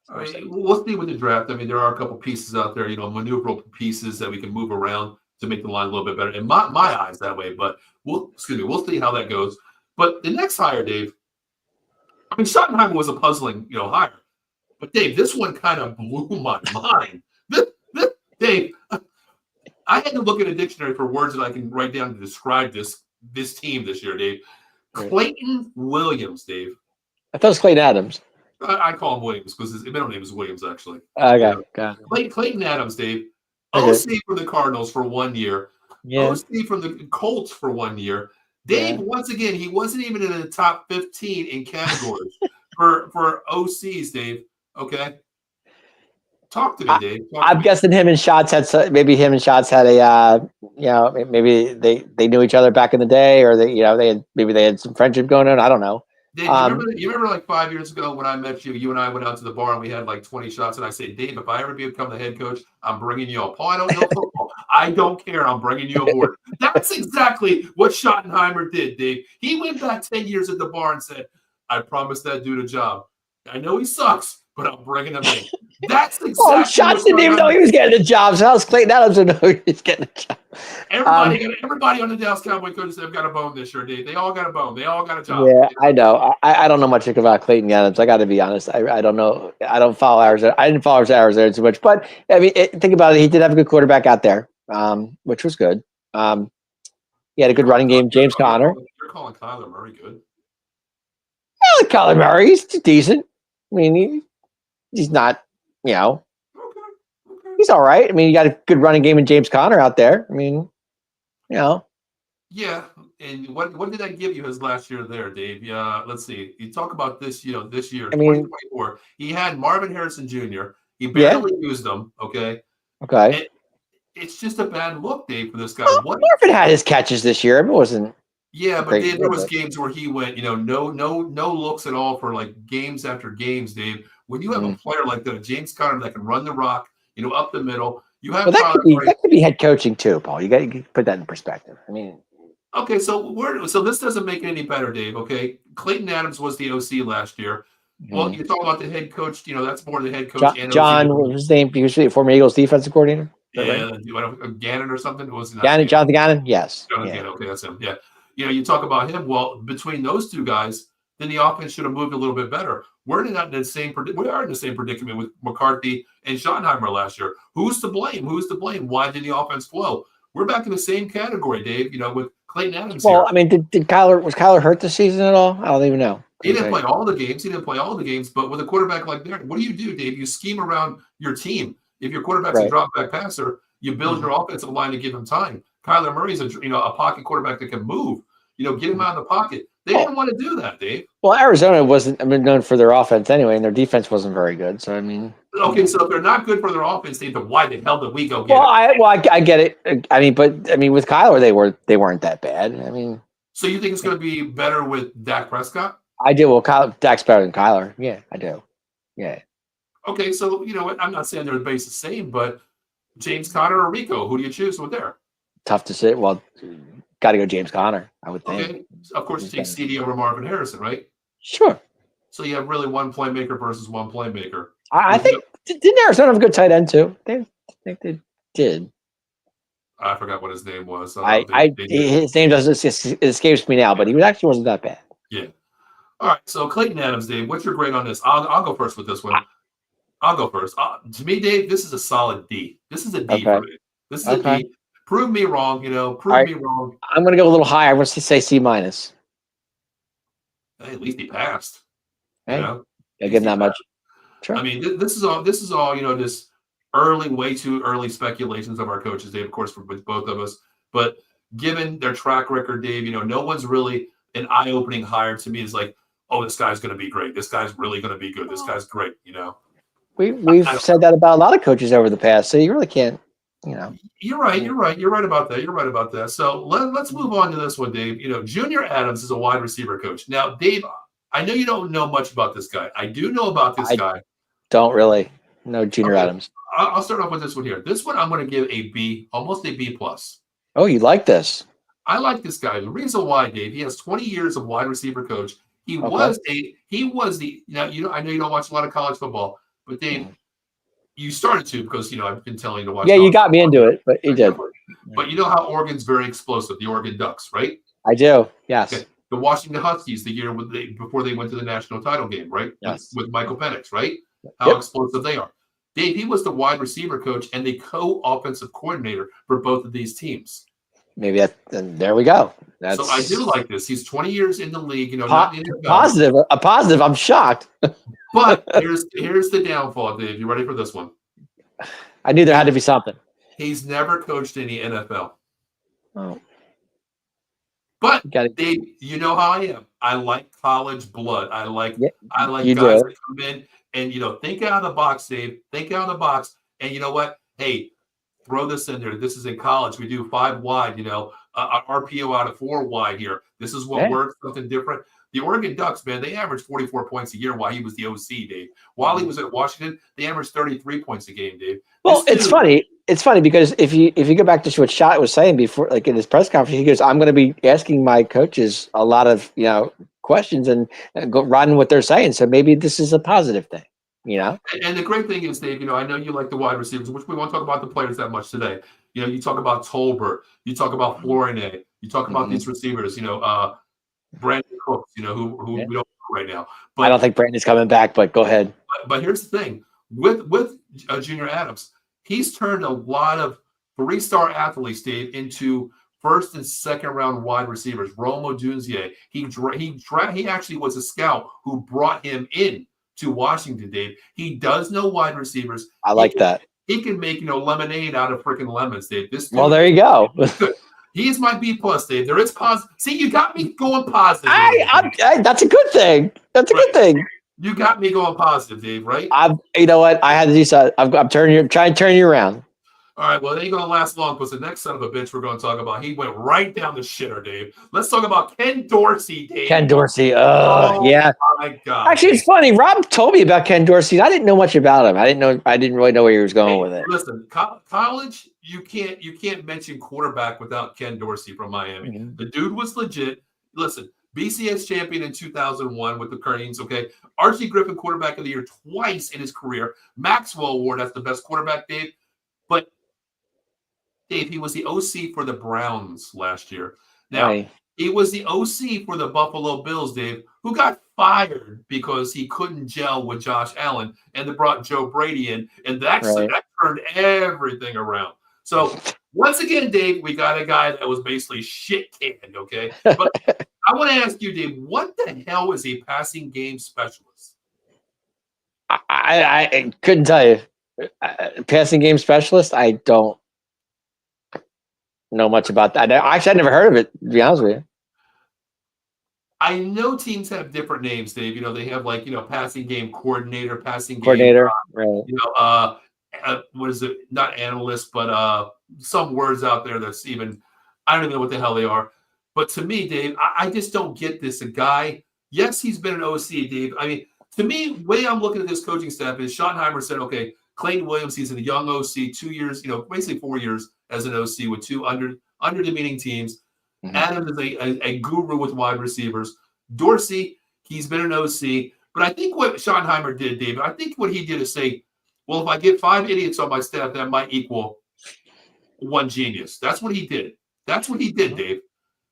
I mean, we'll see with the draft. I mean, there are a couple pieces out there, maneuverable pieces that we can move around to make the line a little bit better. In my eyes, that way. But we'll see how that goes. But the next hire, Dave. I mean, Schottenheimer was a puzzling, hire. But Dave, this one kind of blew my mind. Dave, I had to look at a dictionary for words that I can write down to describe this team this year, Dave. Right. Clayton Williams, Dave. I thought it was Clayton Adams. I call him Williams because his middle name is Williams, actually. Okay, got it. Clayton Adams, Dave. Okay. OC from the Cardinals for 1 year. Yeah. OC from the Colts for 1 year. Dave, once again, he wasn't even in the top 15 in categories for OCs, Dave. Okay? Talk to me, Dave. I'm guessing him and Schatz had a maybe they knew each other back in the day, or they had some friendship going on. I don't know. Dave, you remember like 5 years ago when I met you? You and I went out to the bar and we had like 20 shots, and I said, Dave, if I ever become the head coach, I'm bringing you up. Paul, I don't know football. I don't care. I'm bringing you aboard. That's exactly what Schottenheimer did, Dave. He went back 10 years at the bar and said, I promised that dude a job. I know he sucks, but I'm bringing him in. That's exactly. Schatz didn't even know he was getting a job. So how was Clayton Adams didn't know he was getting a job? Everybody on the Dallas Cowboys coaches have got a bone this year, Dave. They all got a bone. They all got a job. Yeah, I know. I don't know much about Clayton Adams. I got to be honest. I don't know. I don't follow Arizona. I didn't follow Arizona too much. But I mean, think about it. He did have a good quarterback out there, which was good. He had a good running game. James Conner. You're calling Kyler Murray good? I like Kyler Murray. He's decent. I mean, he's not. Okay. He's all right. I mean, you got a good running game in James Conner out there. I mean, Yeah, and what did that give you his last year there, Dave? Yeah, let's see. You talk about this year, 2024. He had Marvin Harrison Jr. He barely used them. Okay. It's just a bad look, Dave, for this guy. Well, Marvin had his catches this year. It wasn't. Yeah, but Dave, there was games where he went, no looks at all for like games after games, Dave. When you have a player like that, James Conner, that can run the rock, up the middle, you have that could be head coaching too, Paul. You got to put that in perspective. I mean, okay, so this doesn't make it any better, Dave. Okay, Clayton Adams was the OC last year. Well, you talk about the head coach. That's more the head coach. John, what was his name? He was the former Eagles defensive coordinator. Yeah, right? Gannon or something. Jonathan Gannon. Yes. Gannon, okay, that's him. Yeah. You talk about him. Well, between those two guys, then the offense should have moved a little bit better. We are in the same predicament with McCarthy and Schottenheimer last year. Who's to blame? Why did the offense flow? We're back in the same category, Dave. With Clayton Adams. Well, I mean, was Kyler hurt this season at all? I don't even know. He didn't play all the games. But with a quarterback like that, what do you do, Dave? You scheme around your team. If your quarterback's a drop back passer, you build your offensive line to give him time. Kyler Murray's a pocket quarterback that can move. Get him out of the pocket. They didn't want to do that, Dave. Well, Arizona wasn't known for their offense anyway, and their defense wasn't very good. So I mean, okay, so if they're not good for their offense, Dave, then why the hell did we go get it? I get it. I mean, with Kyler, they weren't that bad. I mean, so you think it's going to be better with Dak Prescott? I do. Well, Dak's better than Kyler. Yeah, I do. Yeah. Okay, so what? I'm not saying they're the same, but James Conner or Rico, who do you choose with there? Tough to say. Well, got to go James Conner, I would think. Okay, of course you take CD over Marvin Harrison, right? Sure. So you have really one playmaker versus one playmaker. I think didn't Arizona have a good tight end too? I think they did. I forgot what his name was. His name it escapes me now, but he actually wasn't that bad. Yeah. All right. So Clayton Adams, Dave, what's your grade on this? I'll go first with this one. I'll go first. To me, Dave, this is a solid D. This is a D for me. This is a D. Prove me wrong. Prove me wrong. I'm going to go a little higher. I want to say C-. Hey, at least he passed. Hey, I give him that much. Sure. I mean, this is all. This way too early speculations of our coaches, Dave. Of course, with both of us. But given their track record, Dave, no one's really an eye-opening hire to me. Is like, oh, this guy's going to be great. This guy's really going to be good. This guy's great. We've said that about a lot of coaches over the past, so you really can't. You're right about that. So let's move on to this one, Dave. Junior Adams is a wide receiver coach. Now, Dave, I know you don't know much about this guy. I do know about this guy. Don't really know Junior Adams. I'll start off with this one here. This one I'm going to give a B, almost a B+. Oh, you like this? I like this guy. The reason why, Dave, he has 20 years of wide receiver coach. He was the. I know you don't watch a lot of college football, but Dave. You started to because I've been telling you to watch. Yeah, you got me into it, but you did. But you know how Oregon's very explosive. The Oregon Ducks, right? I do. Yes. Okay. The Washington Huskies, the year before they went to the national title game, right? Yes. With Michael Penix, right? how Yep. explosive they are. Dave, he was the wide receiver coach and the co-offensive coordinator for both of these teams. Maybe then there we go. So I do That's like this. He's 20 years in the league, not in the NFL. positive. A positive. I'm shocked. But here's the downfall, Dave. You ready for this one? I knew there had to be something. He's never coached in the NFL. Oh. But Dave, you know how I am. I like college blood. I like guys that come in and think out of the box, Dave. Think out of the box. And you know what? Hey, throw this in there. This is in college. We do 5 wide, RPO out of 4 wide here. This is what works, something different. The Oregon Ducks, man, they averaged 44 points a year while he was the OC, Dave. While he was at Washington, they averaged 33 points a game, Dave. Well, it's funny. It's funny because if you go back to what Schott was saying before, like in his press conference, he goes, "I'm going to be asking my coaches a lot of questions and go running what they're saying. So maybe this is a positive thing." And the great thing is, Dave, I know you like the wide receivers, which we won't talk about the players that much today. You talk about Tolbert, you talk about Florinet, you talk about these receivers, Brandon Cooks, who we don't know right now. But I don't think Brandon's coming back, but go ahead. But here's the thing. With Junior Adams, he's turned a lot of 3-star athletes, Dave, into first and second round wide receivers. Rome Odunze, he actually was a scout who brought him in to Washington, Dave. He does know wide receivers. I like that. He can make lemonade out of freaking lemons, Dave. Well, there you go. He is my B+, Dave. There is positive. See, you got me going positive. That's a good thing. That's a good thing. You got me going positive, Dave. Right? You know what? I had to do something. I'm trying to turn you around. All right, well, it ain't going to last long because the next son of a bitch we're going to talk about, he went right down the shitter, Dave. Let's talk about Ken Dorsey, Dave. Ken Dorsey. Yeah. My God. Actually, it's funny. Rob told me about Ken Dorsey. I didn't know much about him. I didn't really know where he was going with it. Listen, college, you can't mention quarterback without Ken Dorsey from Miami. Mm-hmm. The dude was legit. Listen, BCS champion in 2001 with the Canes, okay? Archie Griffin, quarterback of the year twice in his career. Maxwell Award, that's the best quarterback, Dave. But Dave, he was the OC for the Browns last year. Now, he was the OC for the Buffalo Bills, Dave, who got fired because he couldn't gel with Josh Allen, and they brought Joe Brady in, and that turned everything around. So, once again, Dave, we got a guy that was basically shit-canned, okay? But I want to ask you, Dave, what the hell is a passing game specialist? I couldn't tell you. Passing game specialist, I don't know much about that. Actually, I never heard of it, to be honest with you. I know teams have different names, Dave. They have passing game coordinator, passing coordinator, game, right. What is it? Not analyst, but some words out there that's even, I don't even know what the hell they are. But to me, Dave, I just don't get this. A guy, yes, he's been an OC, Dave. I mean, to me, the way I'm looking at this coaching staff is Schottenheimer said, okay, Clayton Williams, he's a young OC, 2 years, basically 4 years as an OC with 2 under demeaning teams. Mm-hmm. Adams is a guru with wide receivers. Dorsey, he's been an OC. But I think what Schottenheimer did, David, I think what he did is say, well, if I get 5 idiots on my staff, that might equal 1 genius. That's what he did. That's what he did, Dave.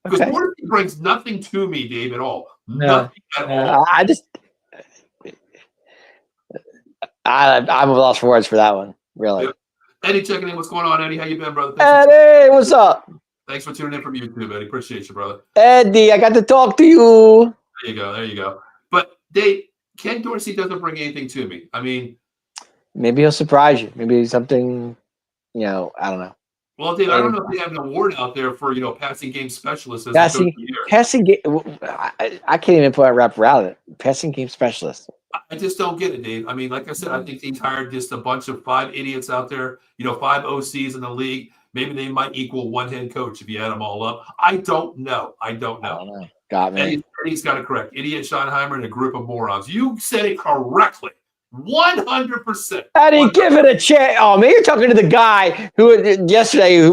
Because Dorsey brings nothing to me, Dave, at all. Nothing at all. I'm a loss for words for that one, really. Yep. Eddie, checking in. What's going on, Eddie? How you been, brother? Eddie, what's up? Thanks for tuning in from YouTube, Eddie. Appreciate you, brother. Eddie, I got to talk to you. There you go. But Dave, Ken Dorsey doesn't bring anything to me. I mean, maybe he'll surprise you. Maybe something, I don't know. Well, Dave, I don't know if they have an award out there for passing game specialist. Passing game. I can't even put a wrap around it. Passing game specialist. I just don't get it, Dave. I mean, like I said, I think he's hired just a bunch of 5 idiots out there. 5 OCs in the league. Maybe they might equal 1 head coach if you add them all up. I don't know. Got me. Eddie's got it correct. Idiot Schottenheimer and a group of morons. You said it correctly. 100%. Eddie, give it a chance. Oh, man, you're talking to the guy who yesterday,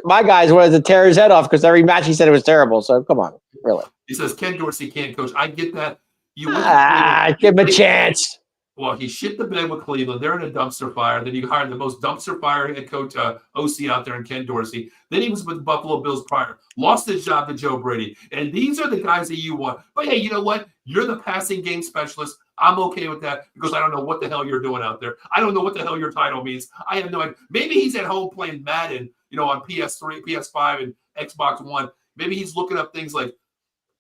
my guys wanted to tear his head off because every match he said it was terrible. So come on, really. He says Ken Dorsey can't coach. I get that. Give him a chance. Well, he shit the bed with Cleveland. They're in a dumpster fire. Then you hired the most dumpster fire head coach, OC out there in Ken Dorsey. Then he was with the Buffalo Bills prior. Lost his job to Joe Brady. And these are the guys that you want. But hey, you know what? You're the passing game specialist. I'm okay with that because I don't know what the hell you're doing out there. I don't know what the hell your title means. I have no idea. Maybe he's at home playing Madden, on PS3, PS5, and Xbox One. Maybe he's looking up things like,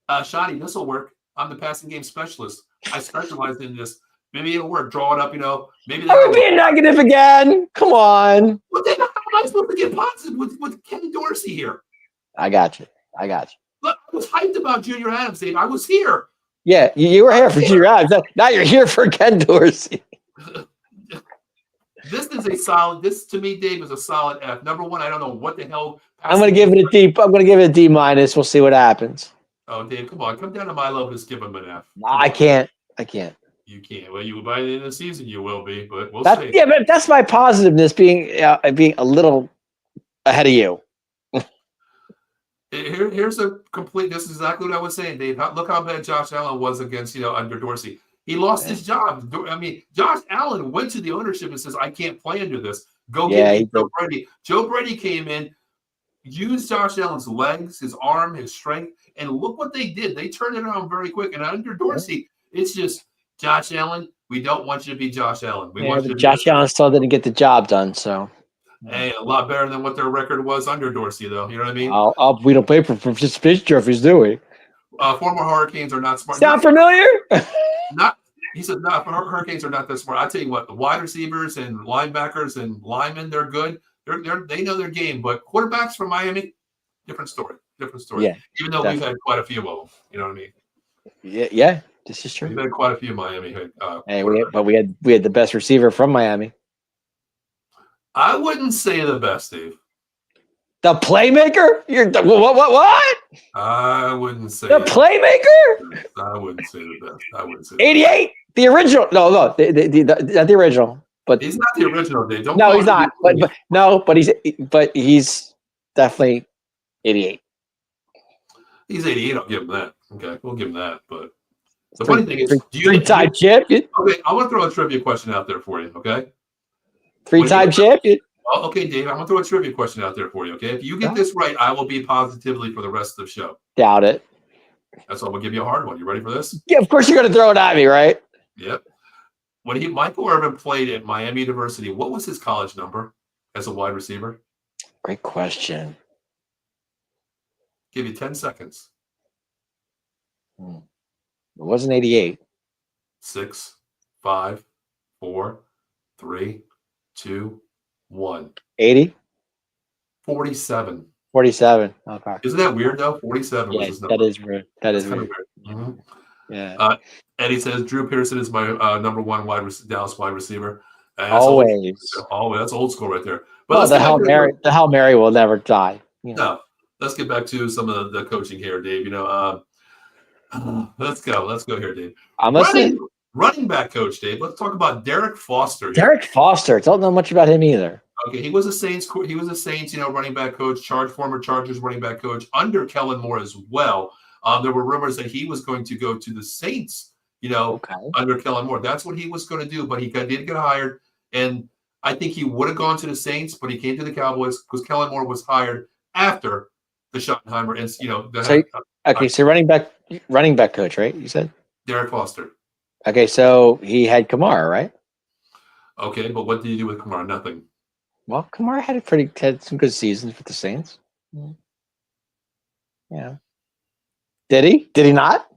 Shotty, this will work. I'm the passing game specialist. I specialize in this. Maybe it'll work. Draw it up, Maybe Are we being negative again? Come on. Well, then how am I supposed to get positive with Ken Dorsey here? I got you. Look, I was hyped about Junior Adams, Dave. I was here. Yeah, you were here for Junior Adams. Now you're here for Ken Dorsey. This to me, Dave, is a solid F. Number one, I don't know what the hell. I'm going to give it a D. I'm going to give it a D minus. We'll see what happens. Oh, Dave, come on. Come down to my level. Just give him an F. I can't. You can't. Well, by the end of the season, you will be, but we'll see. Yeah, but that's my positiveness being a little ahead of you. Here's a complete. This is exactly what I was saying, Dave. Look how bad Josh Allen was against under Dorsey. He lost his job. I mean, Josh Allen went to the ownership and says, "I can't play under this. Go get me Joe Brady." Joe Brady came in, used Josh Allen's legs, his arm, his strength, and look what they did. They turned it around very quick. And under Dorsey, it's just Josh Allen. We don't want you to be Josh Allen. We want you to be Josh Allen still didn't get the job done, so. Hey, a lot better than what their record was under Dorsey, though. You know what I mean? We don't pay for participation trophies, do we? Former Hurricanes are not smart. Sound familiar? He said, no, Hurricanes are not that smart. I tell you what, the wide receivers and linebackers and linemen, they're good. They know their game. But quarterbacks from Miami, different story. Yeah, even though we've had quite a few of them. You know what I mean? Yeah. This is true. We've had quite a few Miami. We had the best receiver from Miami. I wouldn't say the best, Dave. The playmaker? What? I wouldn't say the playmaker. I wouldn't say the best. I wouldn't say 88. The original. No, not the original. But he's not the original, Dave. No, he's not. But he's definitely 88. He's 88. I'll give him that. Okay, we'll give him that. But the funny thing is, three-time champion. Okay, I want to throw a trivia question out there for you. Okay. Three-time champion. Well, okay, Dave, I'm going to throw a trivia question out there for you, okay? If you get this right, I will be positively for the rest of the show. Doubt it. That's why I'm going to give you a hard one. You ready for this? Yeah, of course you're going to throw it at me, right? Yep. When Michael Irvin played at Miami University, what was his college number as a wide receiver? Great question. Give you 10 seconds. It wasn't 88. 6, 5, 4, 3, 2, 1. 80? 47. 47. Okay. Isn't that weird, though? 47 was his number. That is weird. That is weird. Mm-hmm. Yeah. Eddie says, Drew Pearson is my number one Dallas wide receiver. Always. That's old school right there. But the Hail Mary will never die. No. Let's get back to some of the coaching here, Dave. Let's go here, Dave. I'm listening. Running back coach, Dave. Let's talk about Derek Foster. Derek Foster. Don't know much about him either. Okay, he was a Saints, running back coach, former Chargers running back coach under Kellen Moore as well. There were rumors that he was going to go to the Saints, under Kellen Moore. That's what he was going to do, but he did get hired, and I think he would have gone to the Saints, but he came to the Cowboys because Kellen Moore was hired after the Schottenheimer and so running back coach, right? You said Derek Foster. Okay, so he had Kamara, right? Okay, but what did he do with Kamara? Nothing. Well, Kamara had some good seasons with the Saints. Yeah. Did he? Did he not?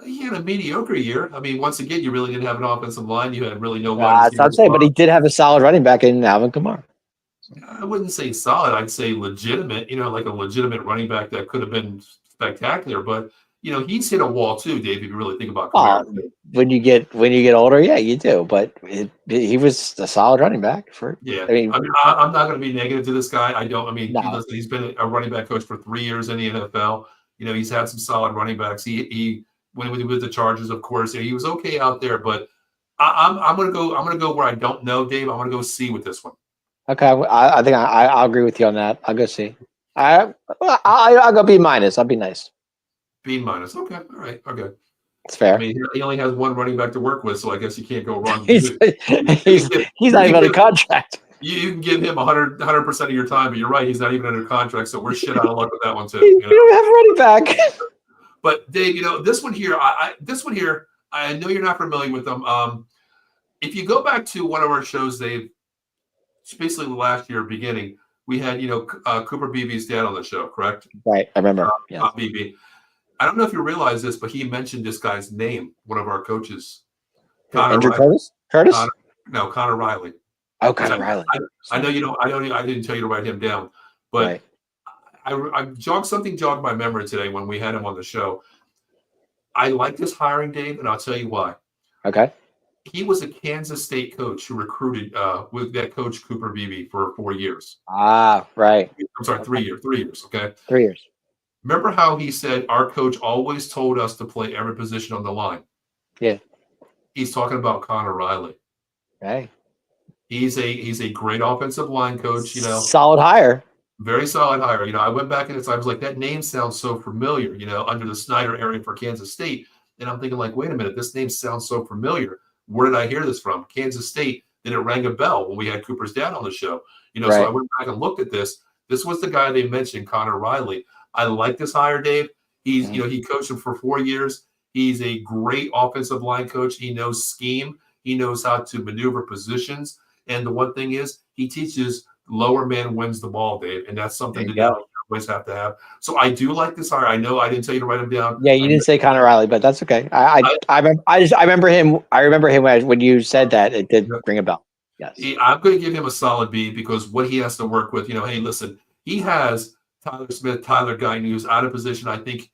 He had a mediocre year. I mean, once again, you really didn't have an offensive line. You had really no wide receivers. That's what I'm saying, but he did have a solid running back in Alvin Kamara. I wouldn't say solid. I'd say legitimate, like a legitimate running back that could have been spectacular. But, he's hit a wall too, Dave, if you really think about Kamara. When you get older, yeah, you do. But he was a solid running back. I'm not going to be negative to this guy. I don't. I mean, he's been a running back coach for 3 years in the NFL. He's had some solid running backs. He when he was with the Chargers, of course, he was okay out there. But I'm going to go. I'm going to go where I don't know, Dave. I'm going to go C with this one. Okay, I think I'll agree with you on that. I'll go C. I'll go B minus. I'll be nice. B minus. Okay. All right. Okay. It's fair. I mean, he only has one running back to work with, so I guess you can't go wrong. he's not even under contract. You can give him 100% of your time, but you're right. He's not even under contract, so we're shit out of luck with that one too. We don't have a running back. But Dave, this one here, I know you're not familiar with them. If you go back to one of our shows, Dave, basically last year beginning, we had Cooper Beebe's dad on the show, correct? Right. I remember. Yeah. Beebe. I don't know if you realize this, but he mentioned this guy's name, one of our coaches, Connor Andrew Riley. Curtis? Connor Riley. Oh, Connor Riley. I know you don't. I didn't tell you to write him down, but right. Something jogged my memory today when we had him on the show. I like this hiring, Dave, and I'll tell you why. Okay. He was a Kansas State coach who recruited with that coach Cooper Beebe for 4 years. Ah, right. I'm sorry, 3 years. 3 years. Okay. 3 years. Remember how he said our coach always told us to play every position on the line? Yeah. He's talking about Connor Riley. Right. He's a great offensive line coach. Solid hire. Very solid hire. I went back in it. I was like, that name sounds so familiar. Under the Snyder area for Kansas State, and I'm thinking like, wait a minute, this name sounds so familiar. Where did I hear this from? Kansas State. Then it rang a bell when we had Cooper's dad on the show. Right. So I went back and looked at this. This was the guy they mentioned, Connor Riley. I like this hire, Dave. He's, he coached him for 4 years. He's a great offensive line coach. He knows scheme. He knows how to maneuver positions. And the one thing is, he teaches lower man wins the ball, Dave. And that's something that you always have to have. So I do like this hire. I know I didn't tell you to write him down. Yeah, you didn't say Connor Riley, but that's okay. I remember him. I remember him when you said that. It did ring a bell. Yes. I'm going to give him a solid B because what he has to work with, hey, listen, he has Tyler Smith, Tyler Guyton, who's out of position. I think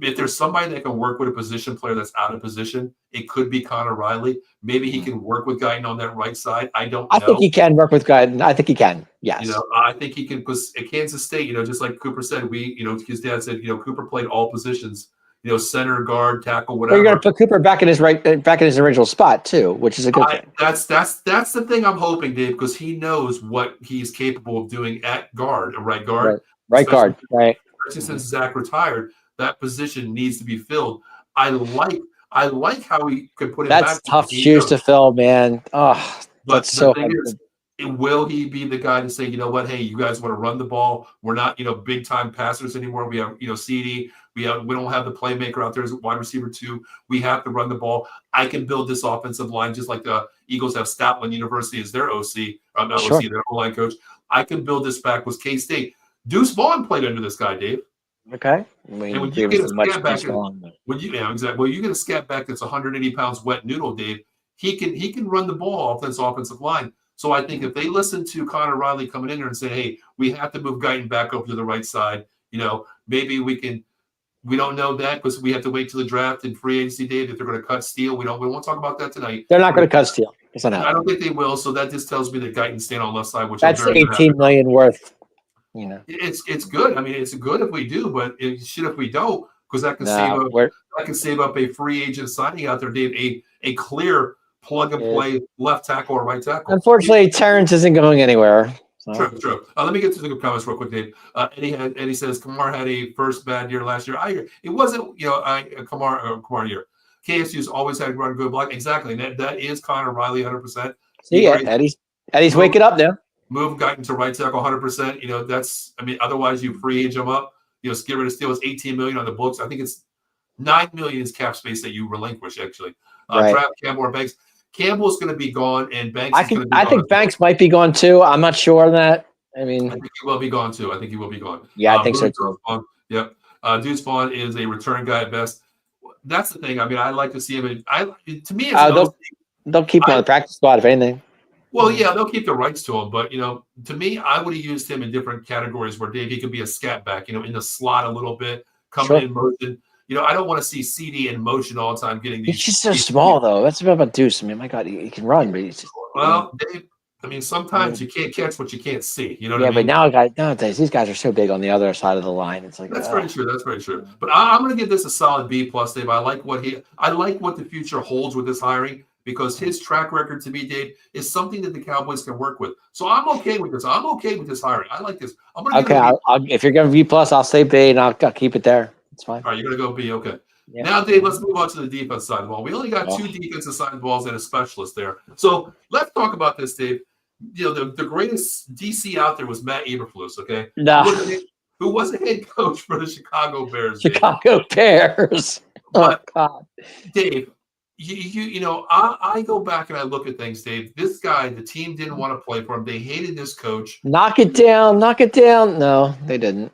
if there's somebody that can work with a position player that's out of position, it could be Connor Riley. Maybe he can work with Guyton on that right side. I don't know. I think he can work with Guyton. I think he can. Yes. I think he can, because at Kansas State, just like Cooper said, his dad said, Cooper played all positions, center, guard, tackle, whatever. Well, you're going to put Cooper back in his original spot too, which is a good thing. That's the thing I'm hoping, Dave, because he knows what he's capable of doing at guard, right guard. Right guard. Right. Especially since Zach retired, that position needs to be filled. I like how he could put it back. That's tough shoes to fill, man. Oh, but the thing is, will he be the guy to say, you know what, hey, you guys want to run the ball? We're not, big time passers anymore. We have, CD. We don't have the playmaker out there as wide receiver 2. We have to run the ball. I can build this offensive line just like the Eagles have Statland University as their OC. OC, their O-line coach. I can build this back with K-State. Deuce Vaughn played under this guy, Dave. Okay. And when you get a scat back, you get a scat back that's 180 pounds wet noodle, Dave. He can run the ball off this offensive line. So I think if they listen to Connor Riley coming in there and say, hey, we have to move Guyton back over to the right side, maybe we can. We don't know that because we have to wait till the draft and free agency, Dave. If they're going to cut Steele, we won't talk about that tonight. They're not going to cut Steele. I don't think they will. So that just tells me that Guyton's staying on the left side, which that's $18 million worth. It's good. I mean, it's good if we do, but shit if we don't, because that can save up a free agent signing out there, Dave. A clear plug and play left tackle or right tackle. Unfortunately, Terrence isn't going anywhere. So. True. Let me get to the comments real quick, Dave. Eddie says Kamar had a first bad year last year. It wasn't a Kamar year. KSU's always had run good block. Exactly. That is Connor Riley 100%. See, Eddie's waking up now. Move Guyton to right tackle 100%. Otherwise you free age him up. Get rid of Steele. It's $18 million on the books. I think it's $9 million is cap space that you relinquish actually. Draft Campbell or Banks. Campbell's going to be gone, and Banks. I think Banks might be gone too. I'm not sure on that. I think he will be gone too. Yeah, I think so too. Yep. Deuce Vaughn is a return guy at best. That's the thing. I like to see him. To me, they'll keep him on the practice squad if anything. Well, yeah, they'll keep the rights to him, but to me, I would have used him in different categories where Dave he could be a scat back, in the slot a little bit, coming in motion. I don't want to see CD in motion all the time getting these. He's just so small, though. That's about Deuce. My God, he can run, but he's just. Well, Dave, sometimes you can't catch what you can't see. You know what I mean? But nowadays, these guys are so big on the other side of the line. It's like that's very true. That's very true. But I'm going to give this a solid B+, Dave. I like what the future holds with this hiring because his track record to me, Dave, is something that the Cowboys can work with. So I'm okay with this. I'm okay with this hiring. I like this. I'm going to if you're going to B+, I'll say B, and I'll keep it there. It's fine. All right, you're going to go B. Okay. Yeah. Now, Dave, let's move on to the defense side of the ball. We only got 2 defensive side of the balls and a specialist there. So let's talk about this, Dave. The greatest DC out there was Matt Eberflus, okay? No. Who was a head coach for the Chicago Bears. Chicago Bears. Oh, God. Dave, I go back and I look at things, Dave. This guy, the team didn't want to play for him. They hated this coach. Knock it down. Knock it down. No, they didn't.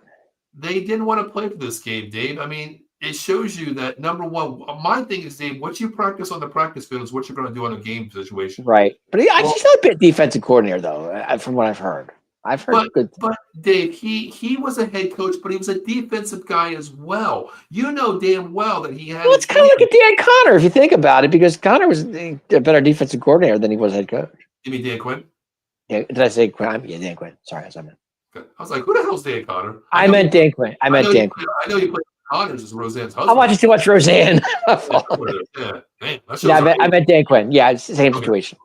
They didn't want to play for this game, Dave. I mean, it shows you that, number one, my thing is, Dave, what you practice on the practice field is what you're going to do in a game situation. Right. But he's not a bit defensive coordinator, though, from what I've heard. I've heard good. But Dave, he was a head coach, but he was a defensive guy as well. You know damn well that he had. Well, it's kind of like a Dan Connor, if you think about it, because Connor was a better defensive coordinator than he was head coach. You mean Dan Quinn? Yeah, did I say Quinn? Yeah, Dan Quinn. Sorry, that's what I meant. Okay. I was like, who the hell's Dan Connor? I meant Dan Quinn. I know you played Connors as Roseanne's husband. I'm watching too much Roseanne. I meant Dan Quinn. Yeah, it's the same situation.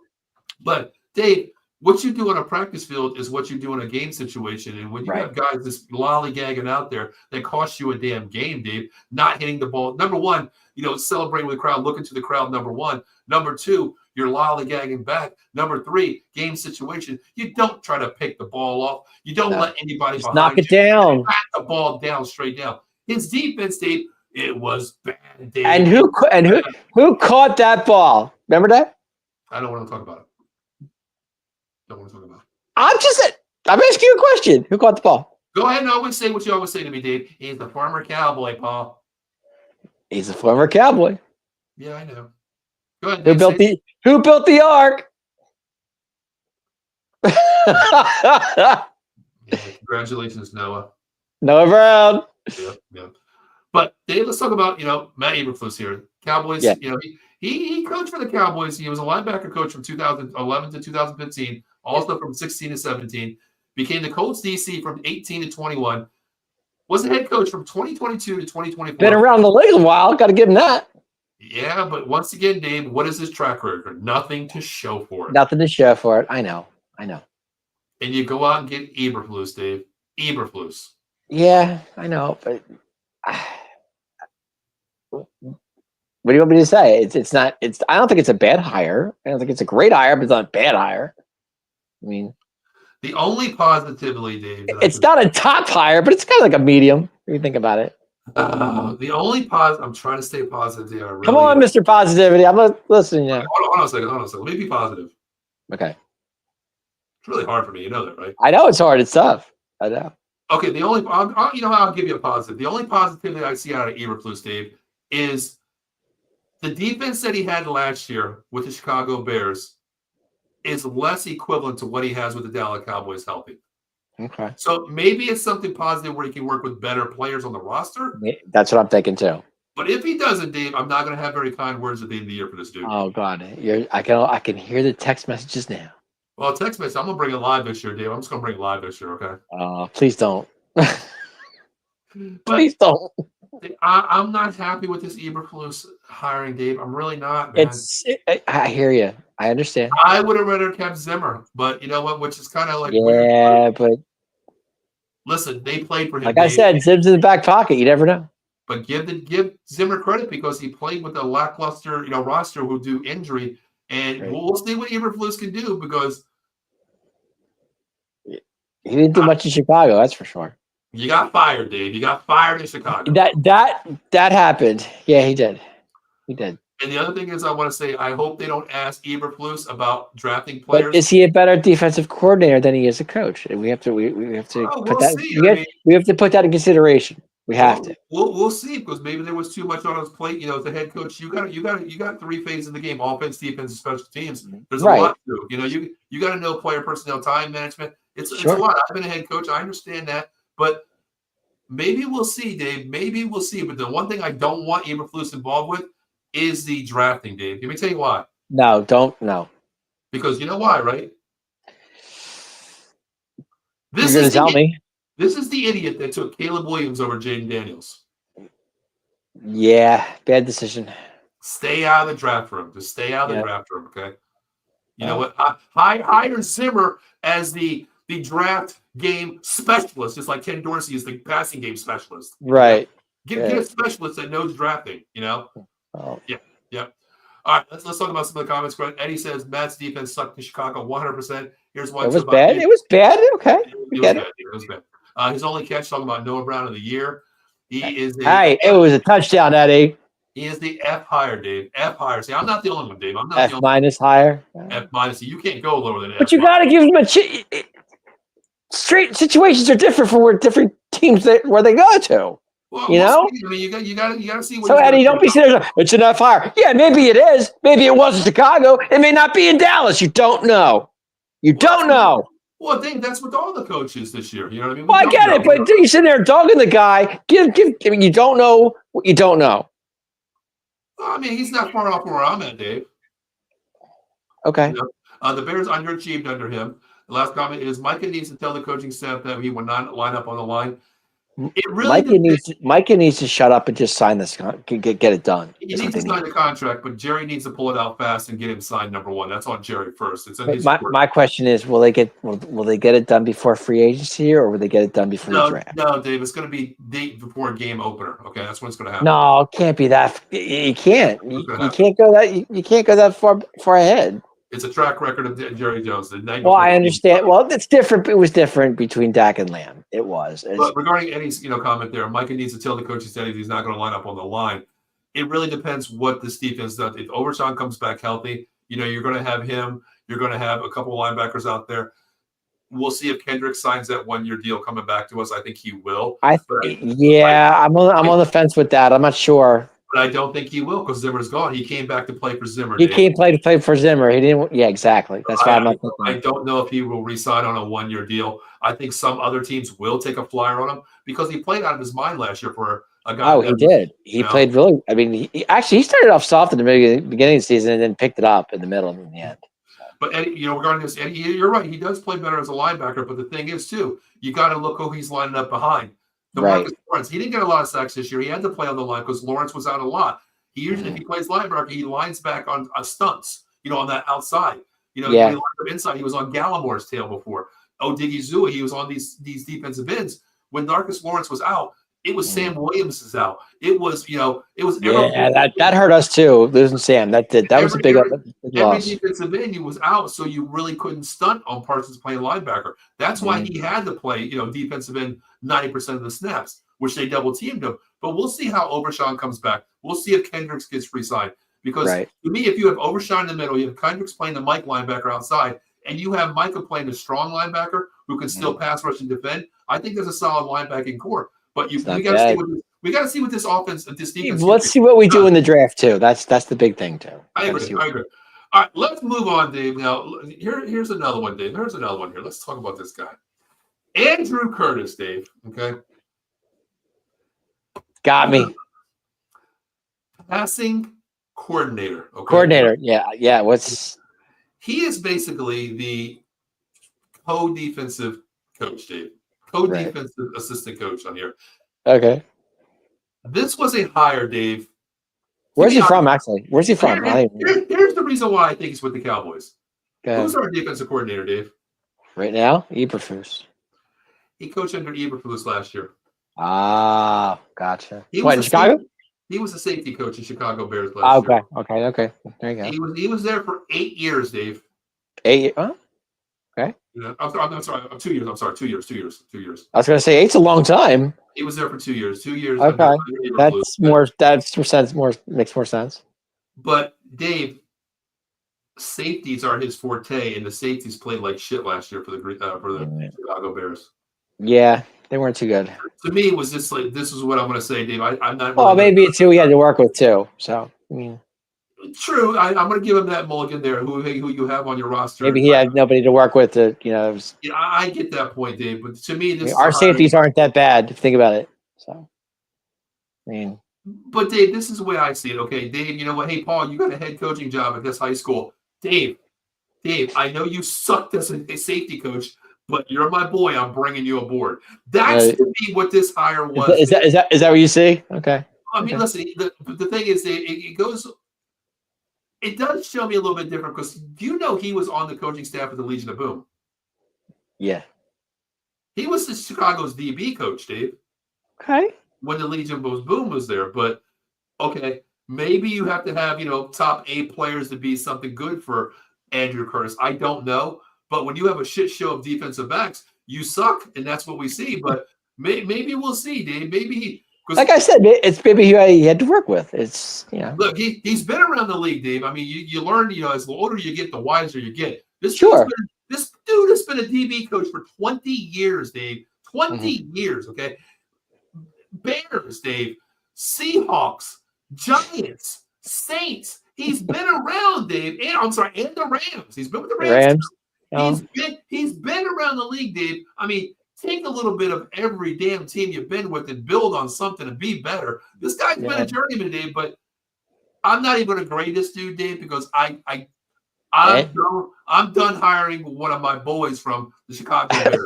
But Dave, what you do on a practice field is what you do in a game situation. And when you have guys just lollygagging out there that cost you a damn game, Dave, not hitting the ball. Number one, celebrating with the crowd, looking to the crowd, number one. Number two, you're lollygagging back. Number three, game situation. You don't try to pick the ball off. You don't let anybody just knock it down. Pat the ball down, straight down. His defense, Dave, it was bad, Dave. And who caught that ball? Remember that? I don't want to talk about it. Don't want to talk about it. I'm asking you a question. Who caught the ball? Go ahead and always say what you always say to me, Dave. He's the former Cowboy, Paul. He's a former Cowboy. Yeah, I know. Go ahead. Who built the ark? Congratulations, Noah. Noah Brown. Yeah. But Dave, let's talk about Matt Eberflus here. Cowboys. Yeah. He coached for the Cowboys. He was a linebacker coach from 2011 to 2015. Also from 16 to 17. Became the Colts DC from 18 to 21. Was the head coach from 2022 to 2024. Been around the league a while. Got to give him that. Yeah, but once again, Dave, what is his track record? Nothing to show for it. Nothing to show for it. I know. And you go out and get Eberflus, Dave. Eberflus. Yeah, I know, but what do you want me to say? It's not. I don't think it's a bad hire. I don't think it's a great hire, but it's not a bad hire. I mean, the only positively, Dave. It's not a top hire, but it's kind of like a medium. If you think about it. The only I'm trying to stay positive here. Come on, Mr. Positivity. I'm not listening now. Hold on a second. Let me be positive. Okay. It's really hard for me. You know that, right? I know it's hard. It's tough. I know. Okay, the only I'll give you a positive. The only positivity I see out of Eberflus, Dave, is the defense that he had last year with the Chicago Bears is less equivalent to what he has with the Dallas Cowboys healthy. Okay. So maybe it's something positive where he can work with better players on the roster. That's what I'm thinking too. But if he doesn't, Dave, I'm not going to have very kind words at the end of the year for this dude. Oh God, I can hear the text messages now. Well, text message. I'm gonna bring it live this year, Dave. I'm just gonna bring it live this year, okay? Please don't. Please don't. I'm not happy with this Eberflus hiring, Dave. I'm really not, man. I hear you. I understand. I would have rather kept Zimmer, but you know what? Which is kind of like weird. But listen, they played for him. Like I said, Zim's in the back pocket. You never know. But give Zimmer credit because he played with a lackluster, roster who do injury. And we'll see what Eberflus can do because he didn't do much in Chicago, that's for sure. You got fired, Dave. You got fired in Chicago. That happened. Yeah, he did. He did. And the other thing is, I want to say, I hope they don't ask Eberflus about drafting players. But is he a better defensive coordinator than he is a coach? We have to put that. We have to put that in consideration. We have to. We'll see because maybe there was too much on his plate. As the head coach, you got three phases of the game: offense, defense, and special teams. There's a lot to do. You got to know player personnel, time management. It's a lot. I've been a head coach. I understand that, but maybe we'll see, Dave. Maybe we'll see. But the one thing I don't want Eberflus involved with is the drafting, Dave. Let me tell you why. No, don't. No. Because you know why, right? You're going to tell me. This is the idiot that took Caleb Williams over Jaden Daniels. Yeah, bad decision. Stay out of the draft room. Just stay out of the draft room, okay? You know what? Hire Zimmer as the draft game specialist, just like Ken Dorsey is the passing game specialist. Right. Get a specialist that knows drafting, Oh. Yeah. All right, let's talk about some of the comments. Eddie says Matt's defense sucked in Chicago 100%. Here's why it was bad. It was bad. Okay. It was bad. His only catch, talking about Noah Brown of the year. He is it was a touchdown, Eddie. He is the F higher, Dave. F higher. See, I'm not the only one, Dave. I'm not the F only minus higher. F minus. You can't go lower than F. But you got to give them straight situations are different for where different teams where they go to. Well, You know? I mean, you got to see what. So Eddie, don't be sitting there. It's enough higher. Yeah, maybe it is. Maybe it was in Chicago. It may not be in Dallas. You don't know. You don't know. Well, Dave, that's with all the coaches this year. You know what I mean? Well, I get it, but you sitting there dogging the guy. I mean, you don't know what you don't know. Well, I mean, he's not far off where I'm at, Dave. Okay. You know? The Bears underachieved under him. The last comment is Micah needs to tell the coaching staff that he will not line up on the line. It really Micah needs to shut up and just sign this. Get it done. He needs to sign the contract, but Jerry needs to pull it out fast and get him signed. Number one, that's on Jerry first. It's his my question is: will they get it done before free agency, or will they get it done before the draft? No, Dave. It's going to be date before a game opener. Okay, that's when it's going to happen. No, it can't be that. You can't. You can't go that. You can't go that far ahead. It's a track record of Jerry Jones. Well, I understand. Well, it's different. It was different between Dak and Lamb. It was. But regarding Eddie's, comment there, Micah needs to tell the coaching staff he's not going to line up on the line. It really depends what this defense does. If Overshawn comes back healthy, you're going to have him. You're going to have a couple of linebackers out there. We'll see if Kendrick signs that 1-year deal coming back to us. I think he will. I'm on the fence with that. I'm not sure. But I don't think he will because Zimmer's gone. He came back to play for Zimmer. He came to play for Zimmer. He didn't. Yeah, exactly. That's why I'm not thinking. I don't know if he will re-sign on a 1-year deal. I think some other teams will take a flyer on him because he played out of his mind last year for a guy. Oh, he did. He played really. I mean, he started off soft at the beginning of the season and then picked it up in the middle and in the end. But Eddie, regarding this, Eddie, you're right. He does play better as a linebacker. But the thing is, too, you got to look who he's lining up behind. Marcus Lawrence. He didn't get a lot of sacks this year. He had to play on the line because Lawrence was out a lot. He usually, if he plays linebacker, he lines back on stunts, on that outside. He lined up inside. He was on Gallimore's tail before. Odigizua, he was on these defensive ends. When Marcus Lawrence was out, it was Sam Williams is out. It was, it was. Yeah, that hurt us too. Losing Sam, that was a big loss. Every defensive end was out, so you really couldn't stunt on Parsons playing linebacker. That's why he had to play, defensive end 90% of the snaps, which they double teamed him. But we'll see how Overshawn comes back. We'll see if Kendricks gets re-signed. Because to me, if you have Overshawn in the middle, you have Kendricks playing the Mike linebacker outside, and you have Micah playing a strong linebacker who can still pass rush and defend, I think there's a solid linebacking core. But we got to see what this offense, this defense. Let's see what we do in the draft too. That's the big thing too. I agree. All right, let's move on, Dave. Now, here's another one, Dave. Here's another one here. Let's talk about this guy, Andrew Curtis, Dave. Okay. Got me. Passing coordinator. Okay. Coordinator. Yeah. He is basically the co-defensive coach, Dave. Co-defensive assistant coach on here. Okay. This was a hire, Dave. Where's he from, actually? Where's he from? Here's the reason why I think he's with the Cowboys. Who's our defensive coordinator, Dave? Right now? Eberflus. He coached under Eberflus last year. Ah, gotcha. What, in Chicago? He was a safety coach in Chicago Bears last year. Okay. There you go. He was there for 8 years, Dave. 8 years? Huh? Okay. Yeah, I'm sorry. 2 years. I'm sorry. 2 years. 2 years. 2 years. I was going to say 8's a long time. He was there for 2 years. 2 years. Okay. Makes more sense. But Dave, safeties are his forte, and the safeties played like shit last year for the Chicago Bears. Yeah, they weren't too good. To me, it was just like, this is what I'm going to say, Dave. I'm not. Really maybe it's who he had to work with too. So I mean, true. I'm going to give him that mulligan there. Who you have on your roster? Maybe he had nobody to work with. I get that point, Dave. But to me, our safeties aren't that bad if you think about it. So, I mean. But Dave, this is the way I see it. Okay, Dave, you know what? Hey, Paul, you got a head coaching job at this high school. Dave, I know you sucked as a safety coach, but you're my boy. I'm bringing you aboard. That's to me what this hire was. Is that what you see? Okay. I mean, listen. The thing is, it goes. It does show me a little bit different because do you know he was on the coaching staff of the Legion of Boom? Yeah. He was the Chicago's DB coach, Dave. Okay. When the Legion of Boom was there, but okay, maybe you have to have top 8 players to be something good for Andrew Curtis. I don't know, but when you have a shit show of defensive backs, you suck, and that's what we see. But maybe we'll see, Dave. Like I said, it's maybe who he had to work with. It's Look, he's been around the league, Dave. I mean, you learn, as the older you get, the wiser you get. This dude has been a DB coach for 20 years, Dave. 20 years, okay? Bears, Dave. Seahawks, Giants, Saints. He's been around, Dave. And the Rams. He's been with the Rams. He's been around the league, Dave. I mean, take a little bit of every damn team you've been with and build on something and be better. This guy's been a journeyman, Dave, but I'm not even going to grade this dude, Dave, because I'm done hiring one of my boys from the Chicago Bears.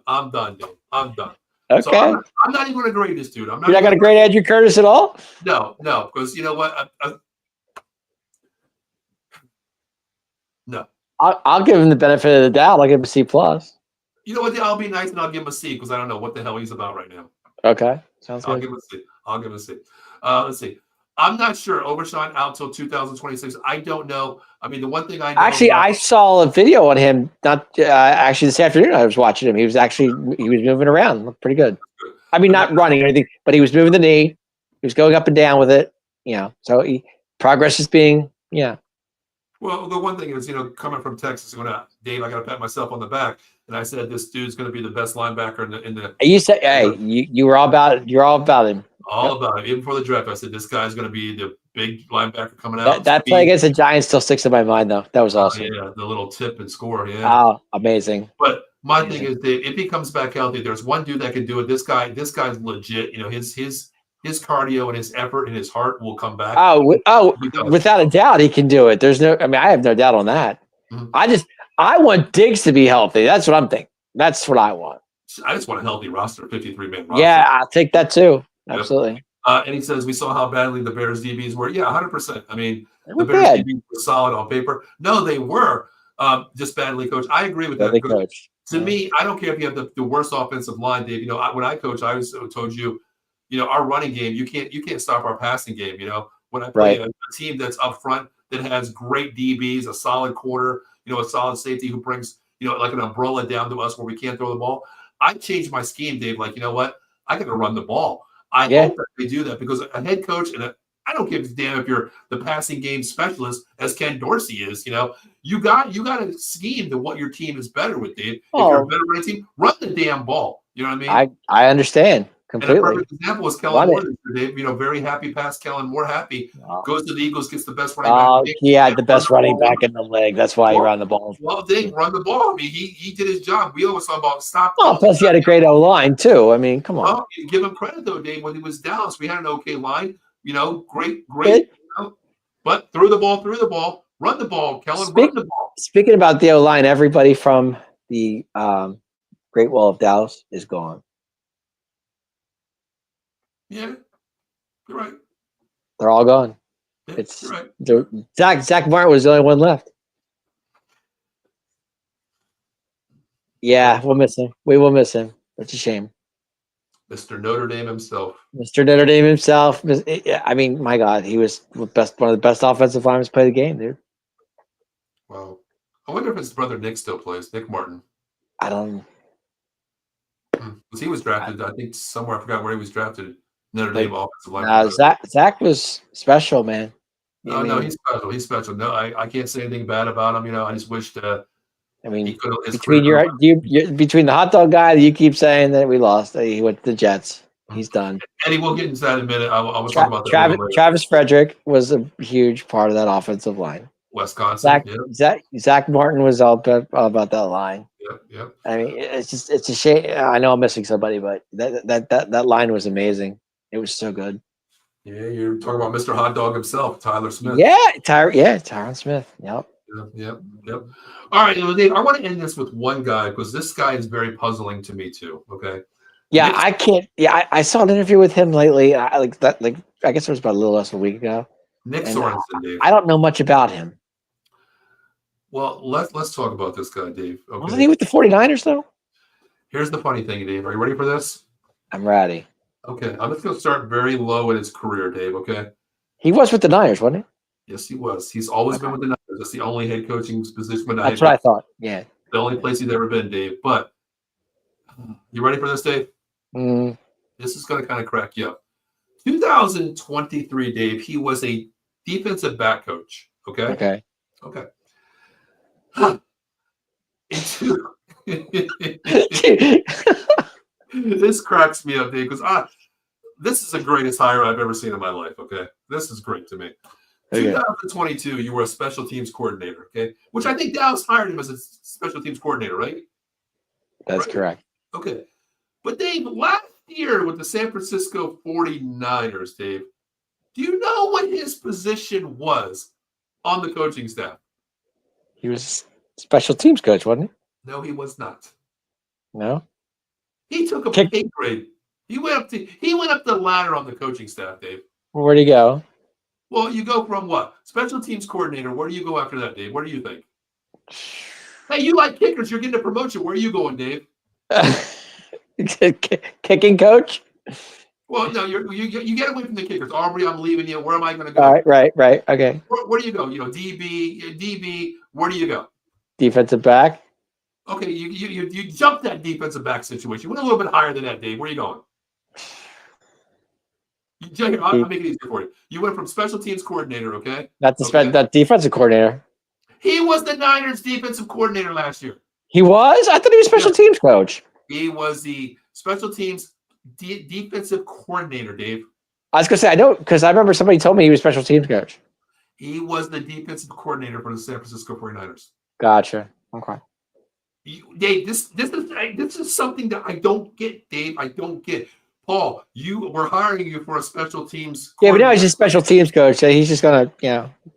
I'm done, Dave. I'm done. Okay. So I'm not even going to grade this dude. You're not going to grade Andrew Curtis at all? No, because you know what? No. I'll give him the benefit of the doubt. I'll give him a C+. You know what? I'll be nice and I'll give him a C because I don't know what the hell he's about right now. Okay. Sounds good. I'll give him a C. Let's see. I'm not sure. Overshine out till 2026. I don't know. I mean, the one thing I know. Actually, I saw a video on him. Not actually this afternoon. I was watching him. He was moving around. Looked pretty good. I mean, not running or anything, but he was moving the knee. He was going up and down with it. So progress is being. Well, the one thing is, coming from Texas, Dave, I got to pat myself on the back, and I said this dude's going to be the best linebacker in the. You said, hey, you were all about it. You're all about him. All about it. Even before the draft, I said this guy's going to be the big linebacker coming out. That play against the Giants still sticks in my mind, though. That was awesome. Yeah, the little tip and score. Yeah. Oh, amazing. But my thing is, Dave, if he comes back healthy, there's one dude that can do it. This guy's legit. His cardio and his effort and his heart will come back. Without a doubt, he can do it. I have no doubt on that. Mm-hmm. I want Diggs to be healthy. That's what I'm thinking. That's what I want. I just want a healthy roster, 53-man roster. Yeah, I'll take that too. Absolutely. And he says, we saw how badly the Bears DBs were. Yeah, 100%. I mean, the Bears DBs were solid on paper. No, they were just badly coached. I agree with that. To me, I don't care if you have the worst offensive line, Dave. When I coach, I always told you, our running game, you can't stop our passing game. When I play a team that's up front that has great DBs, a solid quarter, a solid safety who brings, like an umbrella down to us where we can't throw the ball. I changed my scheme, Dave. Like, you know what? I got to run the ball. I hope that they do that because a head coach I don't give a damn if you're the passing game specialist as Ken Dorsey is. You got to scheme to what your team is better with, Dave. If you're a better running team, run the damn ball. You know what I mean? I understand completely. And a perfect example was Kellen Moore, Dave. Very happy past Kellen Moore. Happy goes to the Eagles, gets the best running back. He had the best running back in the league. That's why he ran the ball. Well, Dave, run the ball. I mean, he did his job. We always talk about stop. Plus he had a great O line too. I mean, come on. Well, give him credit though, Dave. When he was Dallas, we had an okay line. Great. But threw the ball, run the ball. Kellen, run the ball. Speaking about the O line, everybody from the Great Wall of Dallas is gone. Yeah, you're right. They're all gone. Yeah, you're right. Zach Martin was the only one left. Yeah, we'll miss him. We will miss him. It's a shame. Mr. Notre Dame himself. I mean, my God, he was one of the best offensive linemen to play the game, dude. Wow. I wonder if his brother Nick still plays. Nick Martin. I don't. Because he was drafted, I think somewhere. I forgot where he was drafted. Notre Dame offensive line. Zach was special, man. No, he's special. He's special. No, I can't say anything bad about him. I just wish between the hot dog guy that you keep saying that we lost, he went to the Jets. He's done. And we'll get into that in a minute. I will talk about that. Travis Frederick was a huge part of that offensive line. Wisconsin. Zach Martin was all about that line. Yep. I mean, it's a shame. I know I'm missing somebody, but that line was amazing. It was so good. Yeah, you're talking about Mr. Hot Dog himself, Tyler Smith. Tyron Smith. Yep. All right, Dave, I want to end this with one guy because this guy is very puzzling to me too. Okay. Yeah, I can't. Yeah, I saw an interview with him lately. I guess it was about a little less than a week ago. Nick Sorensen, Dave. I don't know much about him. Well, let's talk about this guy, Dave. Okay. Wasn't he with the 49ers though? Here's the funny thing, Dave. Are you ready for this? I'm ready. Okay, I'm just going to start very low in his career, Dave, okay? He was with the Niners, wasn't he? Yes, he was. He's always been with the Niners. That's the only head coaching position with the Niners. That's what I thought, yeah. The only place he's ever been, Dave. But you ready for this, Dave? This is going to kind of crack you up. 2023, Dave, he was a defensive back coach. Okay. Okay. This cracks me up, Dave, because this is the greatest hire I've ever seen in my life. Okay. This is great to me. Okay. 2022, you were a special teams coordinator. Okay. Which I think Dallas hired him as a special teams coordinator, right? That's correct. Okay. But Dave, last year with the San Francisco 49ers, Dave, do you know what his position was on the coaching staff? He was special teams coach, wasn't No, he was not. he? No. He took a pay grade. He went up the ladder on the coaching staff, Dave. Where'd he go? Well, you go from what? Special teams coordinator. Where do you go after that, Dave? What do you think? Hey, you like kickers. You're getting a promotion. Where are you going, Dave? Kicking coach? Well, no, you get away from the kickers. Aubrey, I'm leaving you. Where am I going to go? All right. Okay. Where do you go? DB. Where do you go? Defensive back. Okay, you jumped that defensive back situation. You went a little bit higher than that, Dave. Where are you going? I'll make it easier for you. You went from special teams coordinator, okay? That defensive coordinator. He was the Niners defensive coordinator last year. He was? I thought he was special teams coach. He was the special teams defensive coordinator, Dave. I was going to say, I know, because I remember somebody told me he was special teams coach. He was the defensive coordinator for the San Francisco 49ers. Gotcha. Okay. Dave, this is something that I don't get, Dave. I don't get. Paul, we're hiring you for a special teams. Yeah, but now he's a special teams coach, so he's just gonna,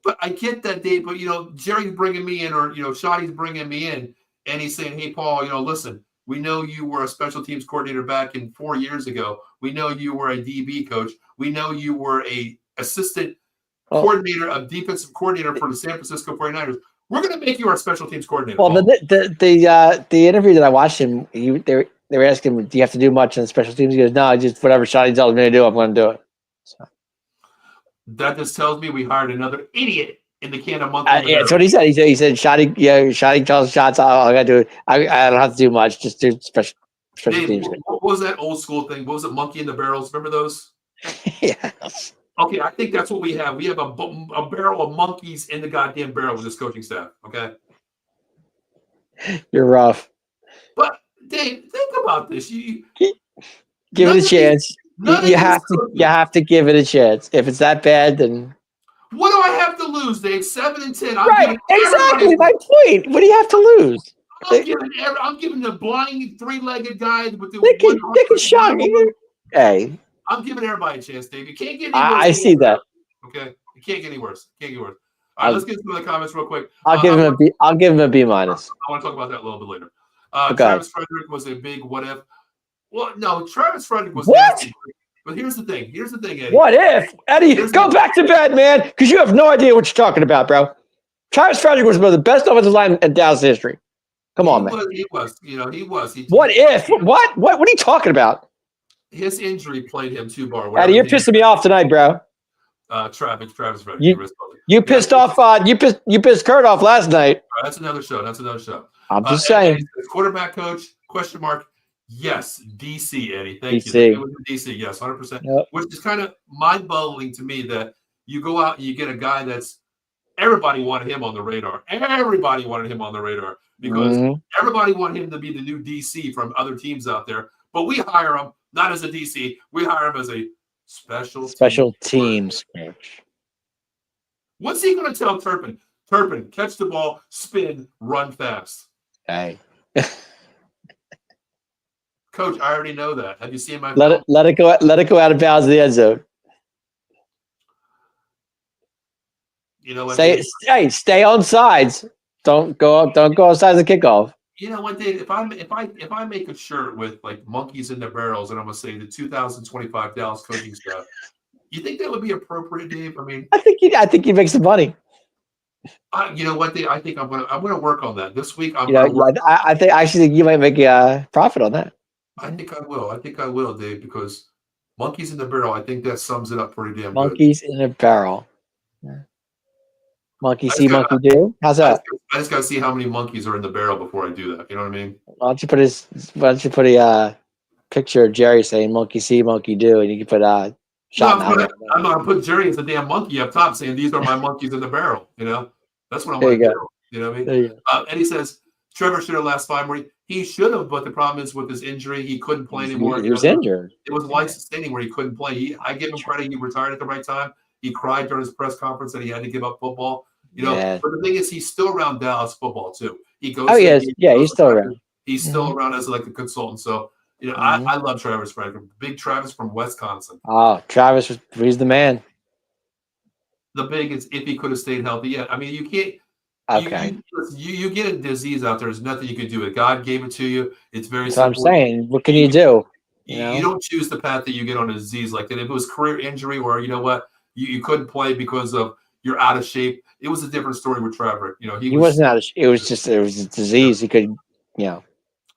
But I get that, Dave. But Jerry's bringing me in, or Shotty's bringing me in, and he's saying, "Hey, Paul, listen, we know you were a special teams coordinator back in 4 years ago. We know you were a DB coach. We know you were a assistant coordinator, a defensive coordinator for the San Francisco 49ers. We're going to make you our special teams coordinator." Well, the interview that I watched him, they were asking him, "Do you have to do much in special teams?" He goes, "No, just whatever Shotty tells me to do, I'm going to do it." So. That just tells me we hired another idiot in the can of monkey. Yeah, that's what he said. He said, Shotty calls shots. All I got to do, I don't have to do much. Just do special teams. What was that old school thing? What was it? Monkey in the barrels. Remember those? Yes. Okay, I think that's what we have. We have a barrel of monkeys in the goddamn barrel with this coaching staff. Okay. You're rough. But Dave, think about this. You give it a chance. You have to give it a chance. If it's that bad, then what do I have to lose, Dave? 7-10. Right, exactly my point. What do you have to lose? I'm giving the blind three-legged guy with the Dick is shocking. Hey, I'm giving everybody a chance, Dave. You can't get any worse. I see that. Okay, you can't get any worse. All right, let's get into the comments real quick. I'll give him a B. I'll give him a B minus. I want to talk about that a little bit later. Travis Frederick was a big what if. Well, no, Travis Frederick was nasty. But here's the thing, Eddie. What if? Eddie, go back to bed, man, because you have no idea what you're talking about, bro. Travis Frederick was one of the best offensive linemen in Dallas history. Come on, man. He was. What if? What are you talking about? His injury played him too far. Eddie, you're pissing me off tonight, bro. Travis Frederick. You pissed off. You pissed Kurt off last night. That's another show. I'm just saying. Quarterback coach? Question mark. Yes, DC, Eddie. Thank you. It was DC. Yes, 100%. Yep. Which is kind of mind-boggling to me that you go out and you get a guy that's everybody wanted him on the radar. Everybody wanted him on the radar because everybody wanted him to be the new DC from other teams out there. But we hire him not as a DC. We hire him as a special teams coach. What's he going to tell Turpin? Turpin, catch the ball, spin, run fast. Hey. Coach, I already know that. Have you seen my let it go out of bounds in the end zone. You know what? Stay on sides. Don't go outside the kickoff. You know what, Dave? If I make a shirt with like monkeys in their barrels and I'm gonna say the 2025 Dallas coaching staff, you think that would be appropriate, Dave? I mean, I think he makes some money. You know what, Dave? I think I'm gonna work on that this week. I think you might make a profit on that. I think I will, Dave, because monkeys in the barrel. I think that sums it up pretty damn good. Monkeys in a barrel. Yeah. Monkey see, monkey do. How's that? I just got to see how many monkeys are in the barrel before I do that. You know what I mean? Why don't you put a picture of Jerry saying "monkey see, monkey do," and you can put No, Schottenheimer. I'm not putting Jerry as a damn monkey up top, saying these are my monkeys in the barrel. That's what I There you want to go. do. You know what I mean? There you go. And he says Trevor should have last 5 more. He should have, but the problem is with his injury, he couldn't play anymore. He was injured. It was life sustaining where he couldn't play. I give him credit. He retired at the right time. He cried during his press conference that he had to give up football. Yeah. But the thing is, he's still around Dallas football too. He goes. Oh, yes. Yeah, he's still around. He's still around as like a consultant. So I love Travis Franklin. Big Travis from Wisconsin. Oh, Travis, he's the man. The big is if he could have stayed healthy. Yeah, I mean you can't. Okay. You get a disease out there. There's nothing you can do. It. God gave it to you. It's very That's simple. what I'm saying. What can you do? You don't choose the path that you get on a disease like that. If it was career injury or you know what, you couldn't play because of you're out of shape. It was a different story with Trevor. He wasn't out of shape. It was a disease. He could,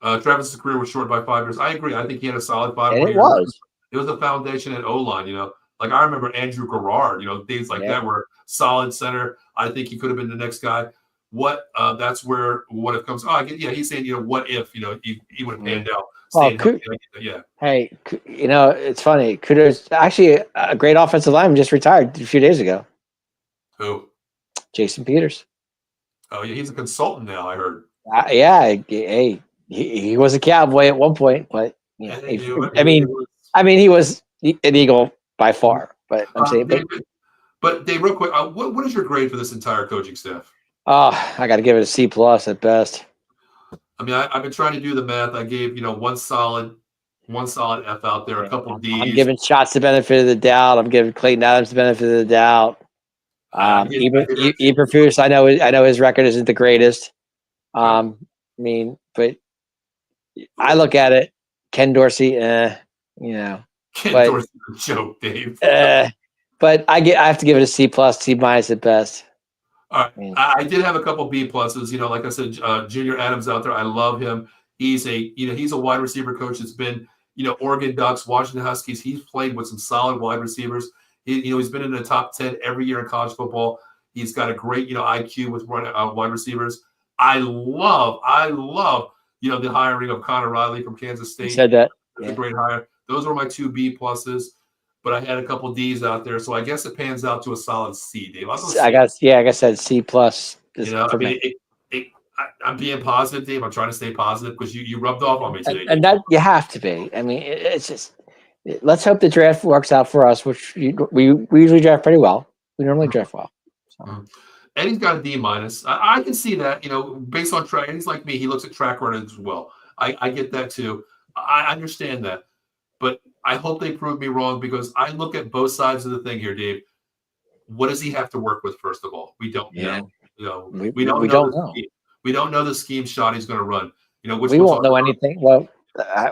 Travis's career was short by 5 years. I agree. I think he had a solid 5 and more it years. was. It was a foundation at O-line, Like I remember Andrew Garrard, days like that were solid center. I think he could have been the next guy. That's where what it comes. He's saying, what if, he would have panned out. Hey, it's funny. Kudos. Actually, a great offensive lineman just retired a few days ago. Who? Jason Peters. Oh, yeah, he's a consultant now, I heard. Hey, he was a Cowboy at one point, but he was an Eagle by far. But I'm saying, but Dave, real quick, what is your grade for this entire coaching staff? I got to give it a C+ at best. I mean, I've been trying to do the math. I gave one solid F out there, a couple D's. I'm giving Shots the benefit of the doubt. I'm giving Clayton Adams the benefit of the doubt. Eberflus, I know his record isn't the greatest. But I look at it. Ken Dorsey, Ken Dorsey's a joke, Dave. But I have to give it a C+, C- at best. All right. I did have a couple B pluses. Like I said, Junior Adams out there. I love him. He's a wide receiver coach that's been, Oregon Ducks, Washington Huskies. He's played with some solid wide receivers. He's been in the top 10 every year in college football. He's got a great, IQ with wide receivers. I love, the hiring of Connor Riley from Kansas State. You said that. It's a great hire. Those were my 2 B pluses. But I had a couple D's out there, so I guess it pans out to a solid C, Dave. I said C+. I'm being positive, Dave. I'm trying to stay positive because you rubbed off on me today. And that you have to be. I mean, it's just let's hope the draft works out for us, which we usually draft pretty well. We normally draft well. So. Eddie's got a D-. I can see that, based on track. Eddie's like me. He looks at track records as well. I get that too. I understand that. But I hope they prove me wrong because I look at both sides of the thing here, Dave. What does he have to work with, first of all? We don't know. We don't know. We don't know the scheme shot he's going to run. We won't know anything. Well,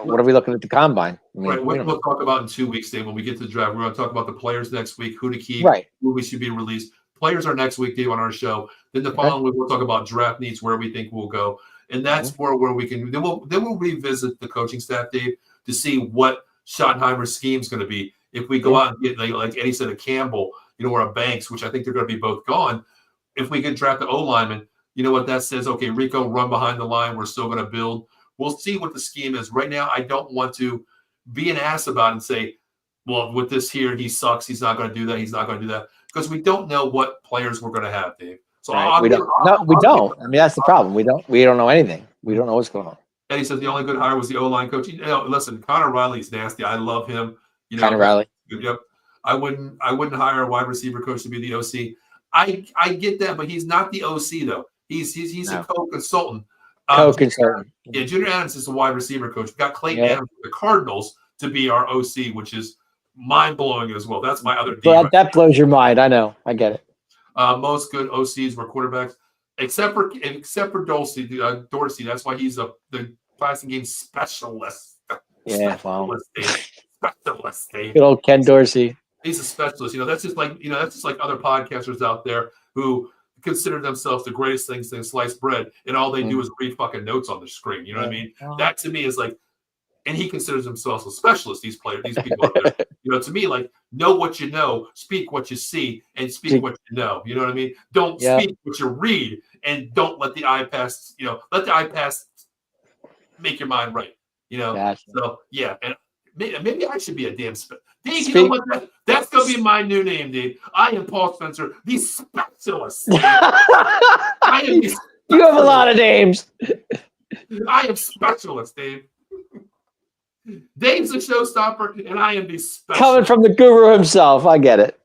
what are we looking at the combine? Right. We'll talk about in 2 weeks, Dave, when we get to the draft. We're going to talk about the players next week, who to keep, who we should be released. Players are next week, Dave, on our show. Then the following week, we'll talk about draft needs, where we think we'll go. And that's where we can – then we'll revisit the coaching staff, Dave, to see what Schottenheimer's scheme is going to be. If we go out and get, like Eddie said, a Campbell, or a Banks, which I think they're going to be both gone. If we can draft the O-lineman, you know what that says? Okay, Rico, run behind the line. We're still going to build. We'll see what the scheme is. Right now, I don't want to be an ass about it and say, well, with this here, he sucks. He's not going to do that. He's not going to do that. Because we don't know what players we're going to have, Dave. So we don't. I mean, that's the problem. We don't know anything. We don't know what's going on. Eddie says the only good hire was the O-line coach. Listen, Connor Riley's nasty. I love him. Connor Riley. Yep. I wouldn't hire a wide receiver coach to be the OC. I get that, but he's not the OC though. He's a co-consultant. Yeah, Junior Adams is a wide receiver coach. We've got Clayton Adams for the Cardinals to be our OC, which is mind-blowing as well. That's my other deal. That blows your mind. I know. I get it. Most good OCs were quarterbacks, except for Dorsey. That's why he's the passing game specialist. Specialist, Dave. Good old Ken Dorsey. He's a specialist. That's just like other podcasters out there who consider themselves the greatest things since sliced bread, and all they do is read fucking notes on the screen. You know what I mean? That to me is like, and he considers himself a specialist. These people out there. To me, like, know what you know, speak what you see, and speak what you know. You know what I mean? Don't speak what you read, and don't let the eye pass. Let the eye pass make your mind right. Gotcha. So yeah, and maybe I should be a damn Dave. You know Speak. what? That's gonna be my new name, Dave. I am Paul Spencer, the specialist. Dave. I am the You have a lot specialist. of names. I am specialist, Dave. Dave's the showstopper, and I am the specialist. Coming from the guru himself. I get it.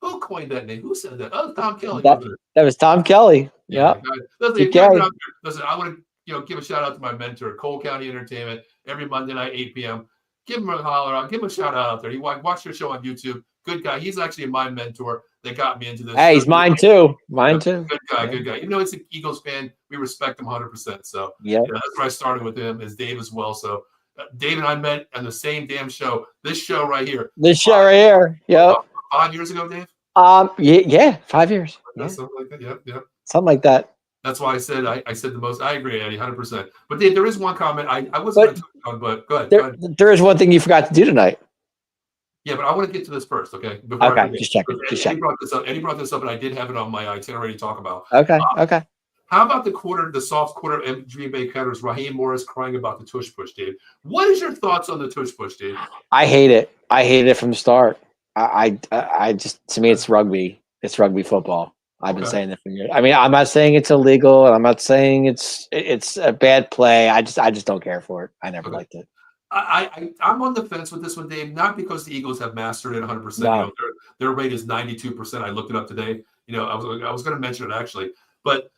Who coined that name? Who said that? Oh, Tom Kelly. That was Tom Kelly. Yeah. Listen, Listen, I want to give a shout out to my mentor, Cole County Entertainment, every Monday night, 8 p.m. Give him a holler out. Give him a shout out there. He watched your show on YouTube. Good guy. He's actually my mentor that got me into this. Hey, he's mine too. Mine too. Good guy. Good guy. He's an Eagles fan. We respect him 100%. So that's where I started with him. Is Dave as well. So Dave and I met on the same damn show. This show right here. Yep. 5 years ago, Dave. 5 years. Something like that. Yep. Something like that. That's why I said the most. I agree, Eddie, 100%. But Dave, there is one comment I wasn't going to touch on, but go ahead. There is one thing you forgot to do tonight. Yeah, but I want to get to this first, okay? Just check it. Eddie brought this up, and I did have it on my itinerary to talk about. Okay. How about the soft quarter of Green Bay Cutters, Raheem Morris crying about the tush push, Dave? What is your thoughts on the tush push, Dave? I hate it. I hated it from the start. I just, to me, it's rugby. It's rugby football. I've been saying that for years. I mean, I'm not saying it's illegal, and I'm not saying it's a bad play. I just don't care for it. I never liked it. I'm on the fence with this one, Dave. Not because the Eagles have mastered it 100%. No. Their rate is 92%. I looked it up today. I was going to mention it actually, but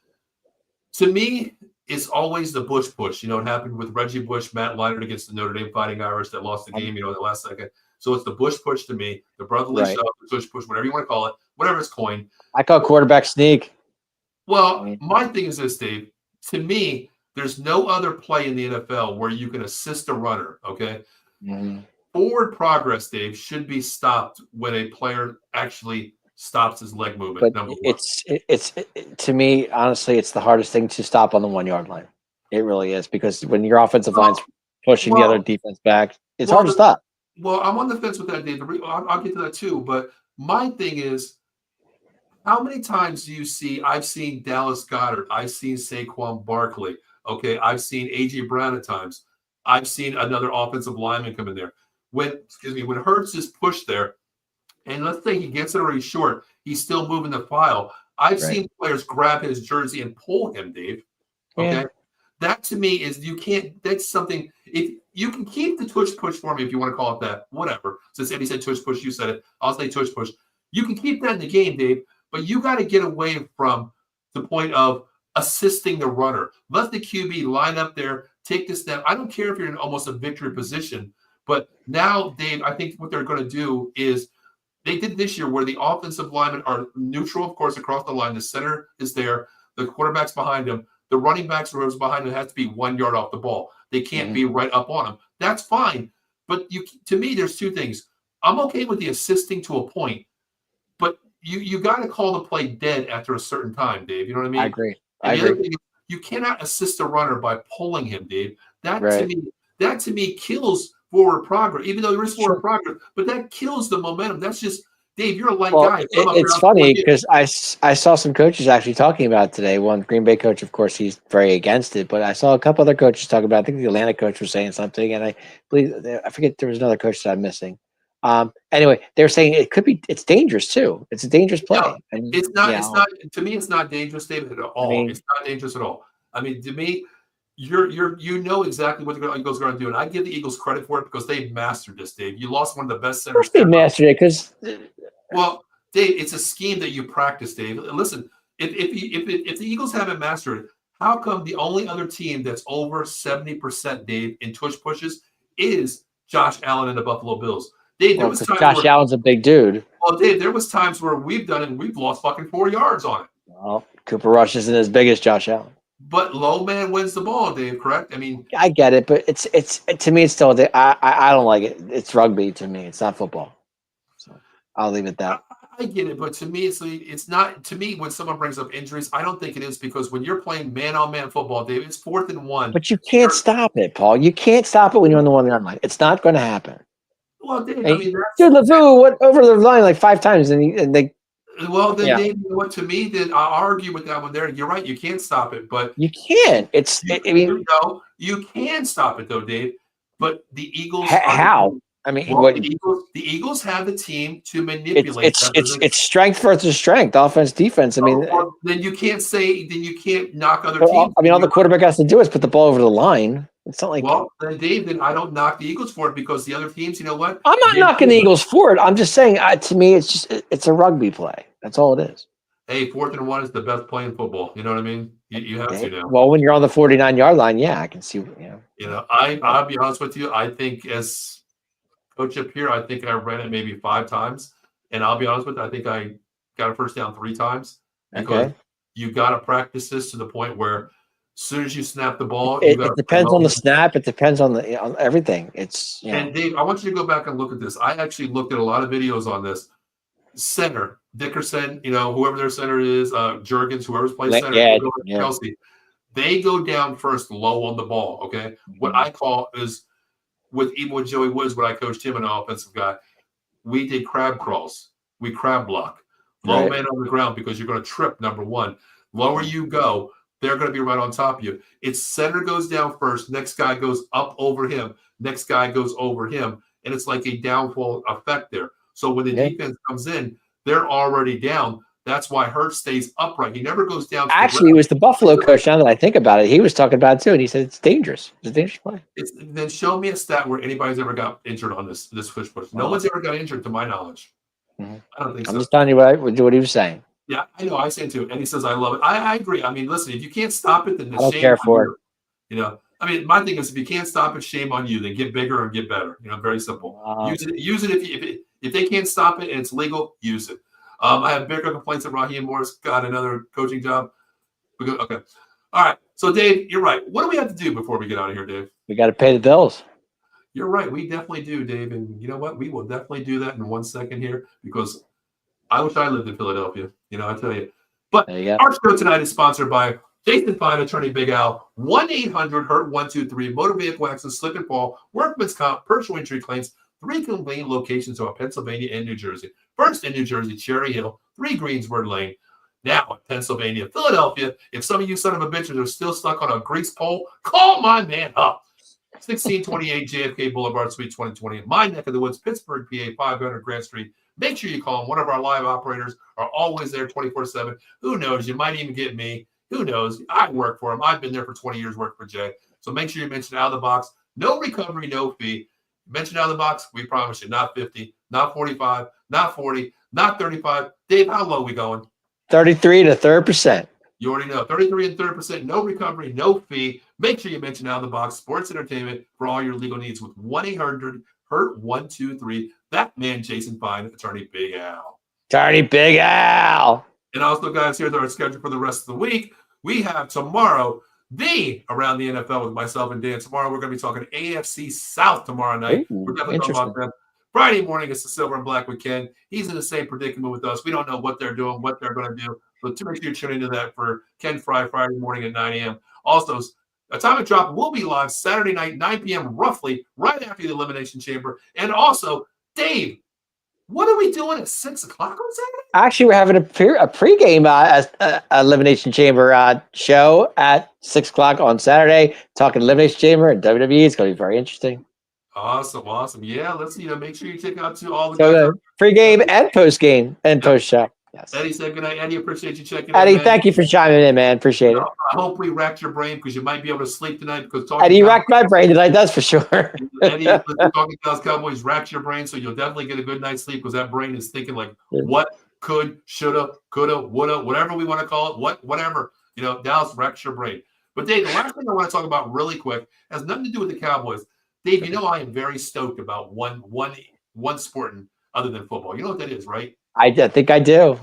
to me, it's always the Bush push. It happened with Reggie Bush, Matt Leinart against the Notre Dame Fighting Irish that lost the game. In the last second. So it's the Bush push to me, the brotherly shove, the tush push, whatever you want to call it, whatever it's coined. I call quarterback sneak. Well, my thing is this, Dave. To me, there's no other play in the NFL where you can assist a runner, okay? Mm-hmm. Forward progress, Dave, should be stopped when a player actually stops his leg movement. But it's to me, honestly, it's the hardest thing to stop on the 1 yard line. It really is, because when your offensive line's pushing the other defense back, it's hard to stop. Well, I'm on the fence with that, Dave. I'll get to that too. But my thing is, how many times do you see? I've seen Dallas Goedert. I've seen Saquon Barkley. Okay, I've seen A.J. Brown at times. I've seen another offensive lineman come in there. When Hurts is pushed there, and let's say he gets it or he's short, he's still moving the file. I've seen players grab his jersey and pull him, Dave. Okay. Yeah. That to me is that's something. If you can keep the tush push for me, if you want to call it that, whatever. Since Eddie said tush push, you said it. I'll say tush push. You can keep that in the game, Dave, but you got to get away from the point of assisting the runner. Let the QB line up there, take the step. I don't care if you're in almost a victory position, but now, Dave, I think what they're going to do is they did this year where the offensive linemen are neutral, of course, across the line. The center is there. The quarterback's behind him. The running backs, whoever's behind him, has to be 1 yard off the ball. They can't be right up on him. That's fine. But to me, there's two things. I'm okay with the assisting to a point, but you got to call the play dead after a certain time, Dave. You know what I mean? I agree. And the other thing is, you cannot assist a runner by pulling him, Dave. That to me kills forward progress, even though there is forward progress, but that kills the momentum. That's just, Dave, you're a light guy. It's funny because I saw some coaches actually talking about it today. One Green Bay coach, of course, he's very against it, but I saw a couple other coaches talk about it. I think the Atlanta coach was saying something, and I forget, there was another coach that I'm missing. Anyway, they're saying it's dangerous too. It's a dangerous play. No, it's not to me, it's not dangerous, David, at all. It's not dangerous at all. I mean, to me, you know exactly what the Eagles are going to do, and I give the Eagles credit for it because they've mastered this, Dave. You lost one of the best centers. Of course they mastered it because. Well, Dave, it's a scheme that you practice, Dave. Listen, if the Eagles haven't mastered it, how come the only other team that's over 70%, Dave, in tush pushes is Josh Allen and the Buffalo Bills? Dave, there was times Josh Allen's a big dude. Well, Dave, there was times where we've done it and we've lost fucking 4 yards on it. Well, Cooper Rush isn't as big as Josh Allen. But low man wins the ball, Dave, correct? I mean, I get it, but it's to me, it's still, I don't like it. It's rugby to me. It's not football. So I'll leave it at that. I get it, but to me, it's not. To me, when someone brings up injuries, I don't think it is, because when you're playing man-on-man football, Dave, it's 4th and 1. But you can't stop it, Paul. You can't stop it when you're on the 1 yard line. It's not going to happen. Well, Dave, dude, LeVou went over the line like 5 times, and they Well, then, Yeah, Dave, you know what? To me, then I argue with that one there. You're right. You can't stop it, but you can't. It's. I mean, you can stop it though, Dave. But the Eagles are the how? team. I mean, Well, what? the Eagles have the team to It's manipulate it's that. it's it's strength versus strength, offense, defense. I mean, Well, then you can't say then you can't knock other all, teams. I mean, all the quarterback has to do is put the ball over the line. It's not like Well, then Dave, then I don't knock the Eagles for it because the other teams, you know what? I'm not Get knocking the over it. Eagles for it. I'm just saying, to me, it's just it's a rugby play. That's all it is. Hey, 4th and 1 is the best play in football. You know what I mean? You have to now. Well, when you're on the 49-yard line, yeah, I can see. I'll be honest with you. I think as coach up here, I think I ran it maybe 5 times, and I'll be honest with you. I think I got a first down 3 times because Okay. you got to practice this to the point where as soon as you snap the ball, you got It to play depends on well. the snap. It depends on on everything. It's And Dave, I want you to go back and look at this. I actually looked at a lot of videos on this. Center, Dickerson, whoever their center is, Jurgens, whoever's playing center, yeah, yeah. Kelsey, they go down first low on the ball. Okay. What I call is even with Joey Woods, when I coached him, an offensive guy, we did crab crawls. We crab block. Low Right. man on the ground because you're going to trip, number one. Lower you go, they're going to be right on top of you. It's center goes down first, next guy goes up over him, next guy goes over him, and it's like a downfall effect there. So when the defense comes in, they're already down. That's why Hurts stays upright. He never goes down to the Actually, it ground. was the Buffalo coach. Now that I think about it, he was talking about it too, and he said it's dangerous. It's a dangerous play. Then show me a stat where anybody's ever got injured on this fish push. No one's ever got injured to my knowledge. I don't think so. I'm just telling you what he was saying. Yeah, I know. I say it too. And he says, I love it. I agree. I mean, listen, if you can't stop it, then I don't care for it. I mean, my thing is if you can't stop it, shame on you. Then get bigger and get better. Very simple. Use it if they can't stop it and it's legal, use it. I have bigger complaints that Raheem Morris got another coaching job. Okay. All right. So, Dave, you're right. What do we have to do before we get out of here, Dave? We got to pay the bills. You're right. We definitely do, Dave. And you know what? We will definitely do that in 1 second here because I wish I lived in Philadelphia. I tell you. But our show tonight is sponsored by Jason Fine, Attorney Big Al, 1-800-HURT-123, motor vehicle accident, slip and fall, workman's comp, personal injury claims, 3 convenient locations throughout Pennsylvania and New Jersey. First in New Jersey, Cherry Hill, 3 Greensburg Lane. Now in Pennsylvania, Philadelphia. If some of you son of a bitches are still stuck on a grease pole, call my man up. 1628 JFK Boulevard, Suite 2020. In my neck of the woods, Pittsburgh, PA, 500 Grant Street. Make sure you call them. One of our live operators are always there 24/7. Who knows? You might even get me. Who knows? I work for them. I've been there for 20 years, work for Jay. So make sure you mention out of the box. No recovery, no fee. Mention out of the box. We promise you, not 50, not 45, not 40, not 35. Dave, how low are we going? 33 to 3%. You already know. 33 and 30%, no recovery, no fee. Make sure you mention out of the box sports entertainment for all your legal needs with 1-800-HURT-123. That man, Jason Fine, Attorney Big Al. Attorney Big Al. And also, guys, here's our schedule for the rest of the week. We have tomorrow the Around the NFL with myself and Dan. Tomorrow, we're going to be talking AFC South tomorrow night. We're definitely talking about them. Friday morning, it's the Silver and Black with Ken. He's in the same predicament with us. We don't know what they're doing, what they're going to do. But to make sure you tune into that for Ken Fry Friday morning at 9 a.m. Also, Atomic Drop will be live Saturday night, 9 p.m. roughly, right after the Elimination Chamber. And also, Dave, what are we doing at 6 o'clock on Saturday? Actually, we're having a pregame Elimination Chamber show at 6 o'clock on Saturday. Talking Elimination Chamber and WWE. It's going to be very interesting. Awesome. Yeah, let's make sure you check out to all the guys. Pregame and postgame and post show. Yes. Eddie said good night. Eddie, appreciate you checking in. Eddie, man. Thank you for chiming in, man. Appreciate it. I hope we racked your brain because you might be able to sleep tonight. Because Eddie racked my brain tonight, that's for sure. Eddie, talking Dallas Cowboys racked your brain, so you'll definitely get a good night's sleep because that brain is thinking like, what could, shoulda, coulda, woulda, whatever we want to call it, whatever. Dallas wrecks your brain. But Dave, the last thing I want to talk about really quick has nothing to do with the Cowboys. Dave, I am very stoked about one sport other than football. You know what that is, right? I think I do.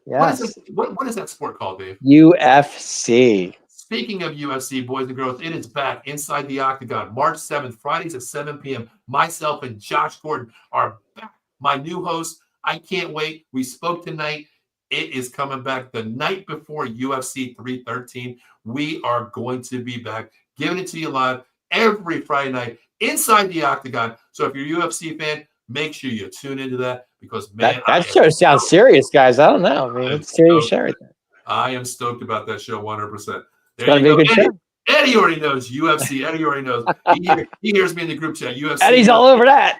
Yes. What is that sport called, Dave? UFC. Speaking of UFC, boys and girls, it is back inside the Octagon, March 7th, Fridays at 7 p.m. Myself and Josh Gordon are back. My new host. I can't wait. We spoke tonight. It is coming back the night before UFC 313. We are going to be back, giving it to you live every Friday night inside the Octagon. So if you're a UFC fan, Make sure you tune into that because, man, that show sounds serious, guys. I don't know. I mean, it's a serious show right there. I am stoked about that show 100%. It's going to be a good show. Eddie already knows UFC. Eddie already knows. He hears me in the group chat. UFC. Eddie's all over that.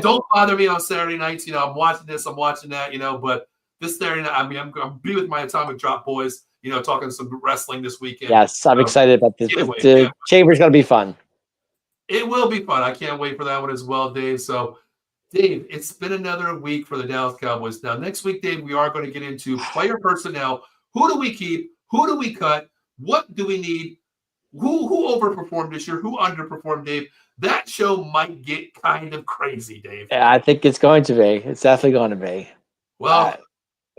don't bother me on Saturday nights. I'm watching this, I'm watching that. But this Saturday night, I'm be with my Atomic Drop boys. Talking some wrestling this weekend. Yes, I'm excited about this. The Chamber's going to be fun. It will be fun. I can't wait for that one as well, Dave. So, Dave, it's been another week for the Dallas Cowboys. Now, next week, Dave, we are going to get into player personnel. Who do we keep? Who do we cut? What do we need? Who overperformed this year? Who underperformed, Dave? That show might get kind of crazy, Dave. Yeah, I think it's going to be. It's definitely going to be. Well,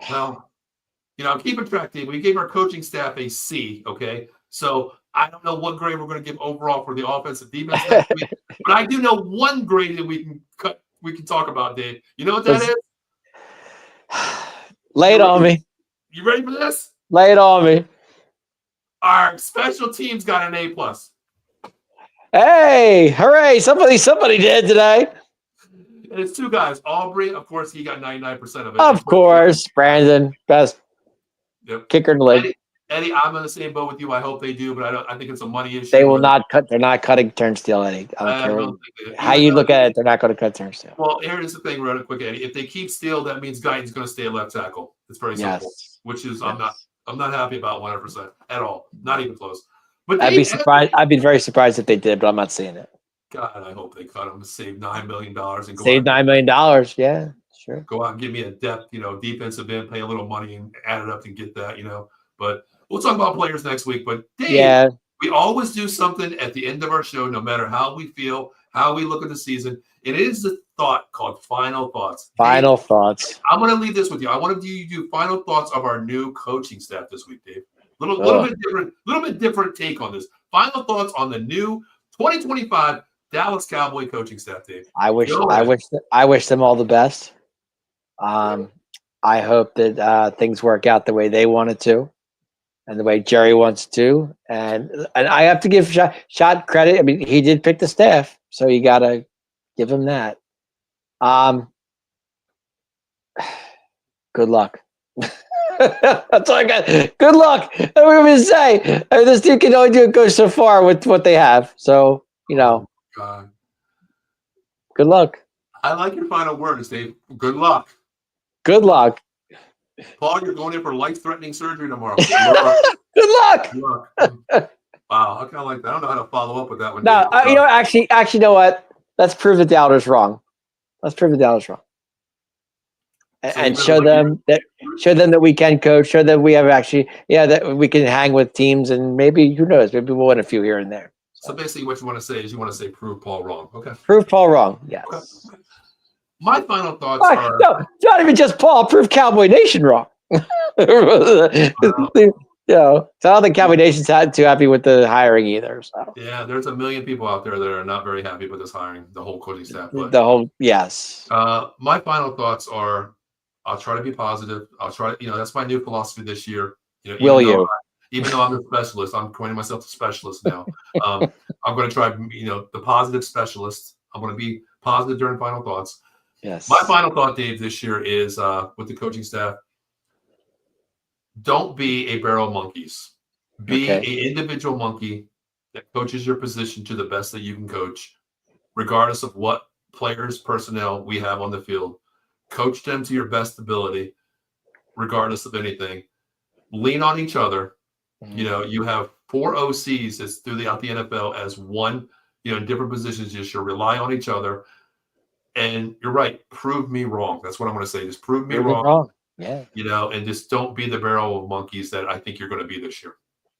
I'm keeping track, Dave. We gave our coaching staff a C, okay? So I don't know what grade we're going to give overall for the offensive defense next week, but I do know one grade that we can talk about, Dave. You know what that is? Lay it on me. You ready for this? Lay it on me. Our special teams got an A+. Hey, hooray. Somebody did today. And it's two guys. Aubrey, of course, he got 99% of it. Of course. Brandon, best kicker in the league. Eddie, I'm in the same boat with you. I hope they do, but I think it's a money issue. They will not cut. They're not cutting Turnstile, Eddie. I don't care how you look at it. They're not going to cut Turnstile. Well, here's the thing, real quick, Eddie. If they keep Steele, that means Guyton's going to stay at left tackle. It's very simple. Which is I'm not happy about 100% at all. Not even close. But I'd be surprised. I'd be very surprised if they did, but I'm not seeing it. God, I hope they cut him to save $9 million and go save $9 million. Yeah, sure. Go out and give me a depth, defensive end, pay a little money and add it up and get that, But we'll talk about players next week. But Dave, we always do something at the end of our show, no matter how we feel, how we look at the season. It is the thought called Final Thoughts. Final Thoughts. I'm going to leave this with you. I want you to do final thoughts of our new coaching staff this week, Dave. Little bit different take on this. Final thoughts on the new 2025 Dallas Cowboy coaching staff, Dave. I wish them all the best. I hope that things work out the way they want it to, and the way Jerry wants to. And I have to give Shot credit. I mean, he did pick the staff, so you got to give him that. Good luck. That's all I got. Good luck. What am I going to say? This team can only go so far with what they have. So, God. Good luck. I like your final words, Dave. Good luck. Good luck. Paul, you're going in for life-threatening surgery tomorrow. Good luck. Good luck. Wow, I kind of like that. I don't know how to follow up with that one. No, actually, you know what? Let's prove the doubters wrong. And show them that we can coach. Show them we have that we can hang with teams, and maybe who knows? Maybe we'll win a few here and there. So basically, what you want to say is prove Paul wrong. Okay. Prove Paul wrong. Yes. Okay. My final thoughts are no, not even just Paul. Prove Cowboy Nation wrong. I don't think Cowboy Nation's too happy with the hiring either. So. Yeah, there's a million people out there that are not very happy with this hiring, the whole coaching staff. But, yes. My final thoughts are: I'll try to be positive. I'll try to, that's my new philosophy this year. Even though I'm a specialist, I'm coining myself a specialist now. I'm going to try, the positive specialist. I'm going to be positive during final thoughts. Yes. My final thought, Dave, this year is with the coaching staff. Don't be a barrel of monkeys. Be an individual monkey that coaches your position to the best that you can coach, regardless of what players, personnel we have on the field. Coach them to your best ability, regardless of anything. Lean on each other. You have 4 OCs that's throughout the NFL as one, in different positions. You should rely on each other. And you're right. Prove me wrong. That's what I'm going to say. Just prove me wrong. Yeah. And just don't be the barrel of monkeys that I think you're going to be this year.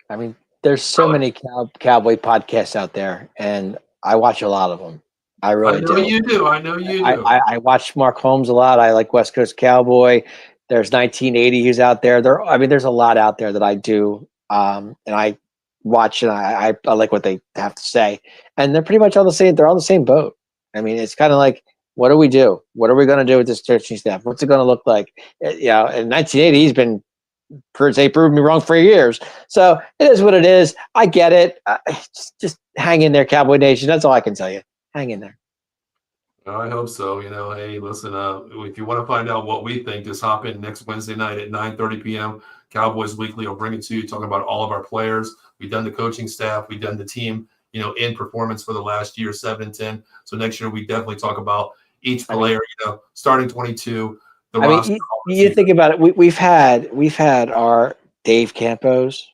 I mean, there's so many Cowboy podcasts out there, and I watch a lot of them. I really do. I know you do. I watch Mark Holmes a lot. I like West Coast Cowboy. There's 1980 who's out there. There's a lot out there that I do. And I watch and I like what they have to say. And they're pretty much all the same. They're all the same boat. I mean, it's kind of like, what do we do? What are we going to do with this coaching staff? What's it going to look like? In 1980, he's been proved me wrong for years. So it is what it is. I get it. Just hang in there, Cowboy Nation. That's all I can tell you. Hang in there. I hope so. Hey, listen, if you want to find out what we think, just hop in next Wednesday night at 9:30 p.m. Cowboys Weekly will bring it to you, talking about all of our players. We've done the coaching staff. We've done the team, in performance for the last year, 7 and 10. So next year, we definitely talk about each player, starting 22, the roster. You think about it. We've had our Dave Campos.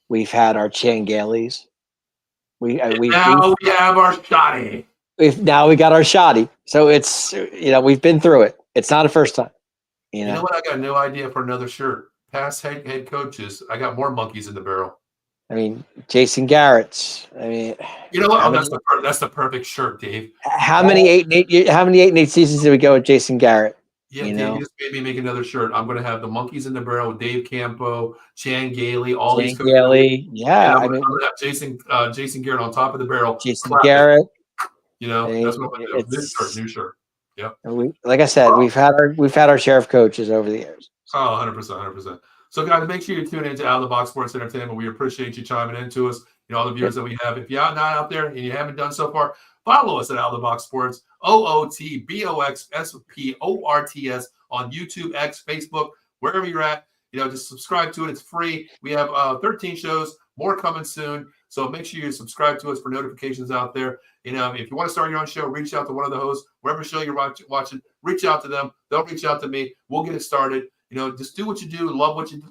We've had our Chan Galeys. We have our Shotty. Now we got our Shoddy. So it's, we've been through it. It's not a first time. You know what? I got no idea for another shirt. Past head coaches. I got more monkeys in the barrel. I mean, Jason Garrett's. I mean, you know what? That's the perfect shirt, Dave. How many 8-8 seasons did we go with Jason Garrett? Yeah, Dave, you just made me make another shirt. I'm going to have the monkeys in the barrel with Dave Campo, Chan Gailey, all these coaches. Yeah, I'm going to have Jason Garrett on top of the barrel. Jason Garrett. That's what I'm going to do. New shirt. Yep. Like I said, we've had our share of coaches over the years. Oh, 100%. So, guys, make sure you tune into Out of the Box Sports Entertainment. We appreciate you chiming into us. All the viewers that we have. If you're not out there and you haven't done so far, follow us at Out of the Box Sports, OOTBOXSPORTS on YouTube, X, Facebook, wherever you're at. Just subscribe to it. It's free. We have 13 shows, more coming soon. So make sure you subscribe to us for notifications out there. If you want to start your own show, reach out to one of the hosts, wherever show you're watching, reach out to them. They'll reach out to me. We'll get it started. Just do what you do, love what you do,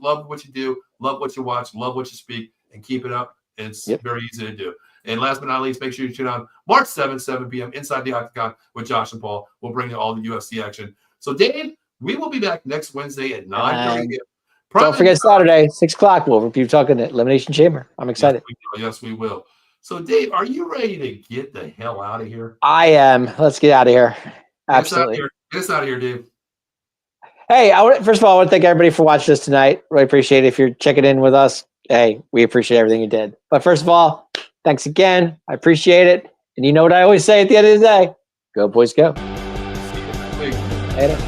love what you watch, love what you speak, and keep it up. It's very easy to do. And last but not least, make sure you tune on March 7th, 7 p.m. Inside the Octagon with Josh and Paul. We'll bring you all the UFC action. So, Dave, we will be back next Wednesday at 9:30 p.m. Don't forget Saturday, 6 o'clock. We'll be talking at Elimination Chamber. I'm excited. Yes, we will. So, Dave, are you ready to get the hell out of here? I am. Let's get out of here. Absolutely. Get us out of here, Dave. Hey, first of all, I want to thank everybody for watching us tonight. Really appreciate it. If you're checking in with us, hey, we appreciate everything you did. But first of all, thanks again. I appreciate it. And you know what I always say at the end of the day? Go, boys, go. See you next week. Later.